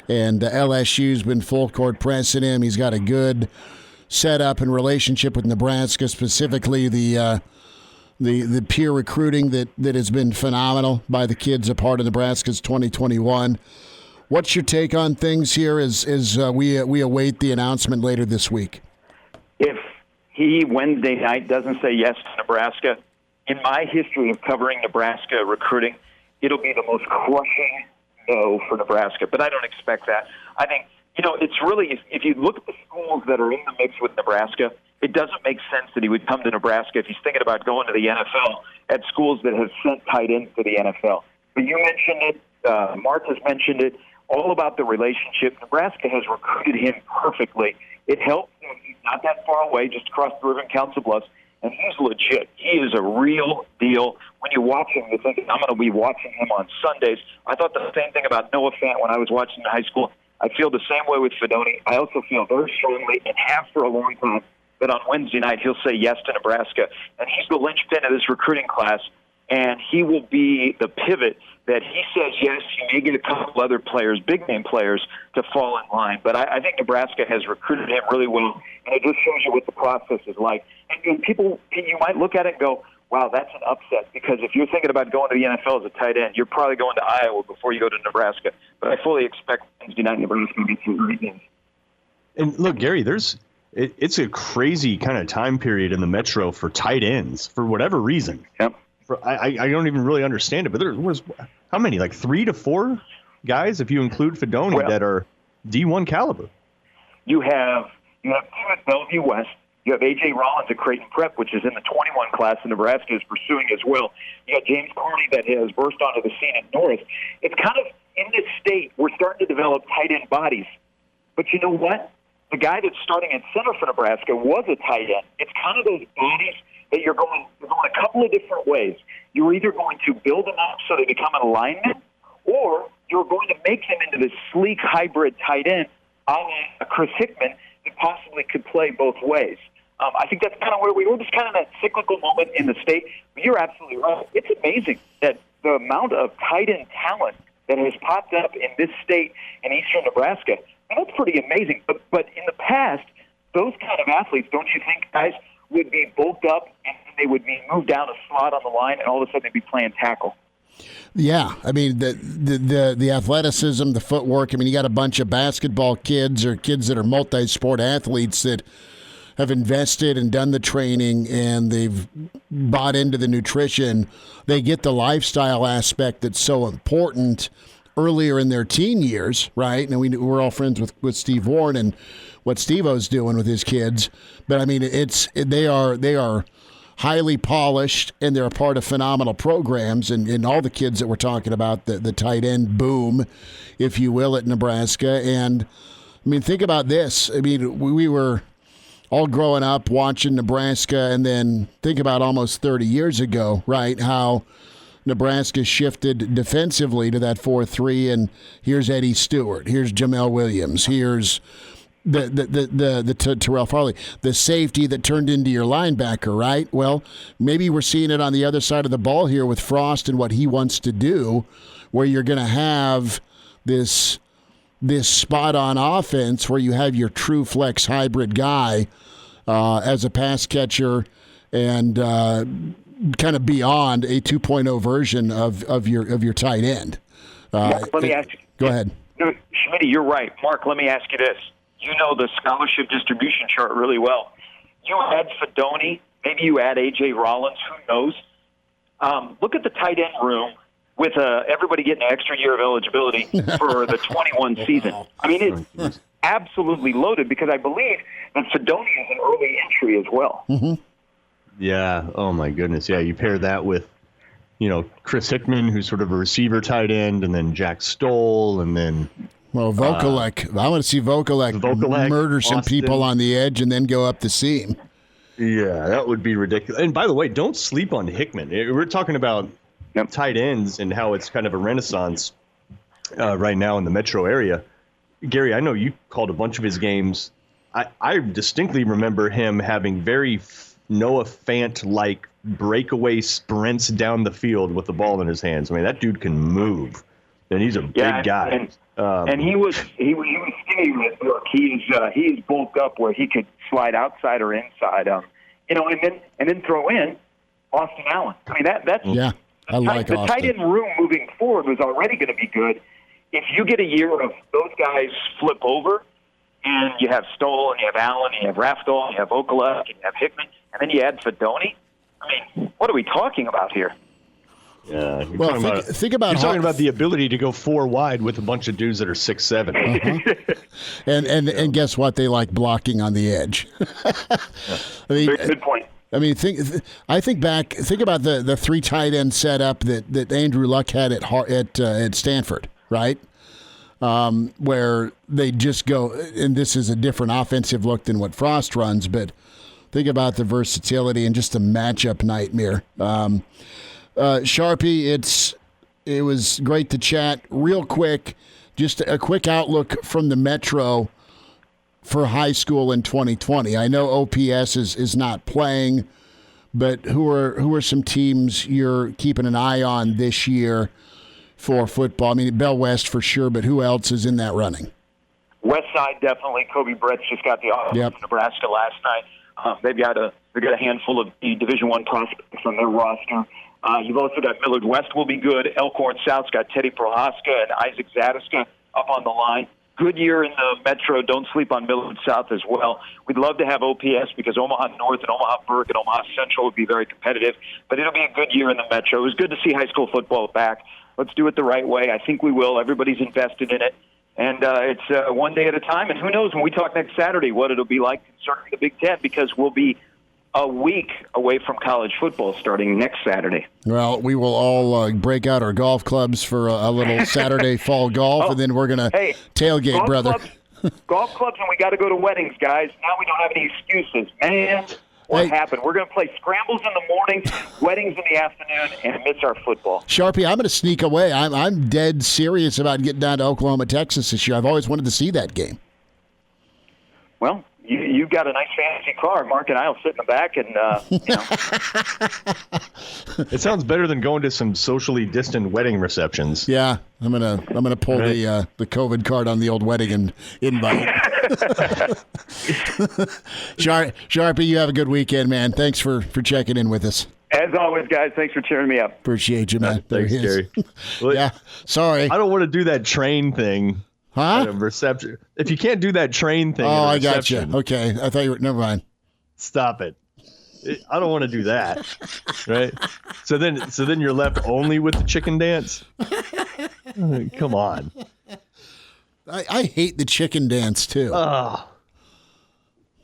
D: and LSU's been full court pressing him. He's got a good setup and relationship with Nebraska, specifically the peer recruiting that has been phenomenal by the kids a part of Nebraska's 2021. What's your take on things here as we await the announcement later this week?
I: If he Wednesday night doesn't say yes to Nebraska, in my history of covering Nebraska recruiting, it'll be the most crushing no for Nebraska. But I don't expect that. I think, it's really, if you look at the schools that are in the mix with Nebraska, it doesn't make sense that he would come to Nebraska if he's thinking about going to the NFL at schools that have sent tight ends to the NFL. But you mentioned it, Mark has mentioned it, all about the relationship. Nebraska has recruited him perfectly. It helps that he's not that far away, just across the river in Council Bluffs, and he's legit. He is a real deal. When you watch him, you think, I'm going to be watching him on Sundays. I thought the same thing about Noah Fant when I was watching in high school. I feel the same way with Fidone. I also feel very strongly, and have for a long time, that on Wednesday night he'll say yes to Nebraska. And he's the linchpin of this recruiting class, and he will be the pivot that he says yes. You may get a couple other players, big-name players, to fall in line. But I think Nebraska has recruited him really well, and it just shows you what the process is like. And people, you might look at it and go, wow, that's an upset, because if you're thinking about going to the NFL as a tight end, you're probably going to Iowa before you go to Nebraska. But I fully expect Wednesday night Nebraska to get some great games.
E: And look, Gary, it's a crazy kind of time period in the Metro for tight ends for whatever reason.
I: Yep.
E: I don't even really understand it, but there was how many, like 3 to 4 guys, if you include Fidone, that are D1 caliber.
I: You have 2 at Bellevue West. You have A.J. Rollins at Creighton Prep, which is in the 21 class, and Nebraska is pursuing as well. You got James Carney that has burst onto the scene at North. It's kind of, in this state, we're starting to develop tight end bodies. But you know what? The guy that's starting at center for Nebraska was a tight end. It's kind of those bodies that you're going a couple of different ways. You're either going to build them up so they become an alignment, or you're going to make them into this sleek hybrid tight end, a la Chris Hickman, that possibly could play both ways. I think that's kind of where we're just kind of that cyclical moment in the state. But you're absolutely right. It's amazing that the amount of tight end talent that has popped up in this state in eastern Nebraska, and that's pretty amazing. But in the past, those kind of athletes, don't you think, guys, would be bulked up and they would be moved down a slot on the line, and all of a sudden they'd be playing tackle?
D: Yeah, I mean the athleticism, the footwork. I mean, you got a bunch of basketball kids or kids that are multi-sport athletes that have invested and done the training, and they've bought into the nutrition. They get the lifestyle aspect that's so important earlier in their teen years, right? And we're all friends with Steve Warren and what Steve-O's doing with his kids. But I mean, they are highly polished, and they're a part of phenomenal programs. And all the kids that we're talking about, the tight end boom, if you will, at Nebraska. And I mean, think about this. I mean, we were all growing up watching Nebraska, and then think about almost 30 years ago, right, how Nebraska shifted defensively to that 4-3, and here's Eddie Stewart, here's Jamel Williams, here's the Terrell Farley, the safety that turned into your linebacker, right? Well, maybe we're seeing it on the other side of the ball here with Frost and what he wants to do, where you're going to have this spot-on offense where you have your true flex hybrid guy as a pass catcher and kind of beyond a 2.0 version of your tight end.
I: Mark, let me ask you.
D: Go ahead.
I: No, Schmitty, you're right. Mark, let me ask you this. You know the scholarship distribution chart really well. You add Fidone, maybe you add A.J. Rollins, who knows? Look at the tight end room with everybody getting an extra year of eligibility for the 21 season. I mean, it's absolutely loaded, because I believe that Fidone is an early entry as well.
D: Mm-hmm.
E: Yeah. Oh, my goodness. Yeah, you pair that with Chris Hickman, who's sort of a receiver tight end, and then Jack Stoll, and then
D: Vokalek. I want to see Vokalek murder some
E: Austin.
D: people on the edge and then go up the seam.
E: Yeah, that would be ridiculous. And by the way, don't sleep on Hickman. We're talking about tight ends and how it's kind of a renaissance right now in the metro area. Gary, I know you called a bunch of his games. I distinctly remember him having very Noah Fant-like breakaway sprints down the field with the ball in his hands. I mean, that dude can move, and he's a big guy.
I: And he was skinny with Brooke. He's bulked up where he could slide outside or inside. And then throw in Austin Allen. I mean that's
D: I like
I: the
D: Austin.
I: tight end room moving forward was already going to be good. If you get a year of those guys flip over, and you have Stoll, and you have Allen, and you have Rafdal, and you have Vokalek, and you have Hickman, and then you add Fedoni, I mean, what are we talking about here?
E: Yeah.
D: Think about
E: you're talking about the ability to go 4 wide with a bunch of dudes that are 6'7".
D: And guess what? They like blocking on the edge. I mean,
I: Good point.
D: I mean, think about the 3 tight end setup that Andrew Luck had at Stanford, right? Where they just go, and this is a different offensive look than what Frost runs, but think about the versatility and just a matchup nightmare. Sharpie, it was great to chat. Real quick, just a quick outlook from the Metro for high school in 2020. I know OPS is not playing, but who are some teams you're keeping an eye on this year for football? I mean, Bell West for sure, but who else is in that running?
I: West Side, definitely. Kobe Brett's just got the offer from Nebraska last night. They've got a handful of the Division I prospects on their roster. You've also got Millard West will be good. Elkhorn South's got Teddy Prohaska and Isaac Zadiska up on the line. Good year in the Metro. Don't sleep on Millard South as well. We'd love to have OPS because Omaha North and Omaha Burke and Omaha Central would be very competitive. But it'll be a good year in the Metro. It was good to see high school football back. Let's do it the right way. I think we will. Everybody's invested in it. And it's one day at a time. And who knows, when we talk next Saturday, what it'll be like concerning the Big Ten, because we'll be a week away from college football starting next Saturday. Well,
D: we will all break out our golf clubs for a little Saturday fall golf, and then we're going to tailgate, brother.
I: Golf clubs, and we got to go to weddings, guys. Now we don't have any excuses. Man, what happened? We're going to play scrambles in the morning, weddings in the afternoon, and miss our football.
D: Sharpie, I'm going to sneak away. I'm dead serious about getting down to Oklahoma, Texas this year. I've always wanted to see that game.
I: Well, you've got a nice fancy car. Mark and I will sit in the back, and
E: It sounds better than going to some socially distant wedding receptions.
D: Yeah, I'm gonna pull the COVID card on the old wedding and invite. Sharpie, you have a good weekend, man. Thanks for checking in with us.
I: As always, guys, thanks for cheering me up.
D: Appreciate you, man.
E: Thanks, Gary.
D: Yeah, sorry.
E: I don't want to do that train thing.
D: Huh?
E: At a reception. If you can't do that train thing.
D: Oh, I got you. Okay, I thought you were. Never mind.
E: Stop it. I don't want to do that. Right. So then you're left only with the chicken dance. Come on.
D: I hate the chicken dance too.
E: Oh,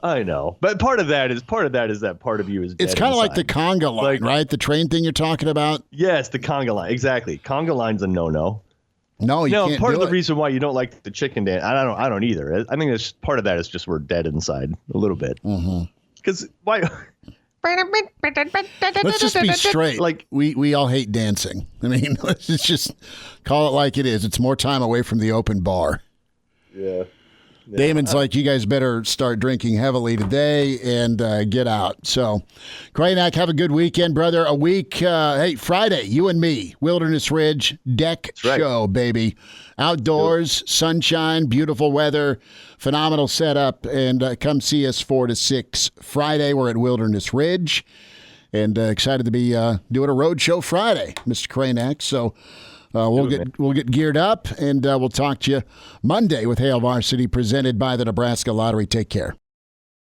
E: I know, but part of that is that part of you is.
D: It's kind of like the conga line, right? The train thing you're talking about.
E: Yes, the conga line. Exactly. Conga line's a no-no.
D: No, you can't.
E: Part
D: do
E: of the
D: it.
E: reason why you don't like the chicken dance, I don't either. I think that's part of that is just we're dead inside a little bit. Because why?
D: Let's just be straight. Like we all hate dancing. I mean, let's just call it like it is. It's more time away from the open bar.
E: Yeah.
D: Damon's like, you guys better start drinking heavily today and get out. So, Kraynak, have a good weekend, brother. A week, hey, Friday, you and me, Wilderness Ridge Deck Show, baby. Outdoors, sunshine, beautiful weather, phenomenal setup, and come see us 4 to 6 Friday. We're at Wilderness Ridge, and excited to be doing a road show Friday, Mr. Kraynak. So. We'll get geared up, and we'll talk to you Monday with Hail Varsity, presented by the Nebraska Lottery. Take care.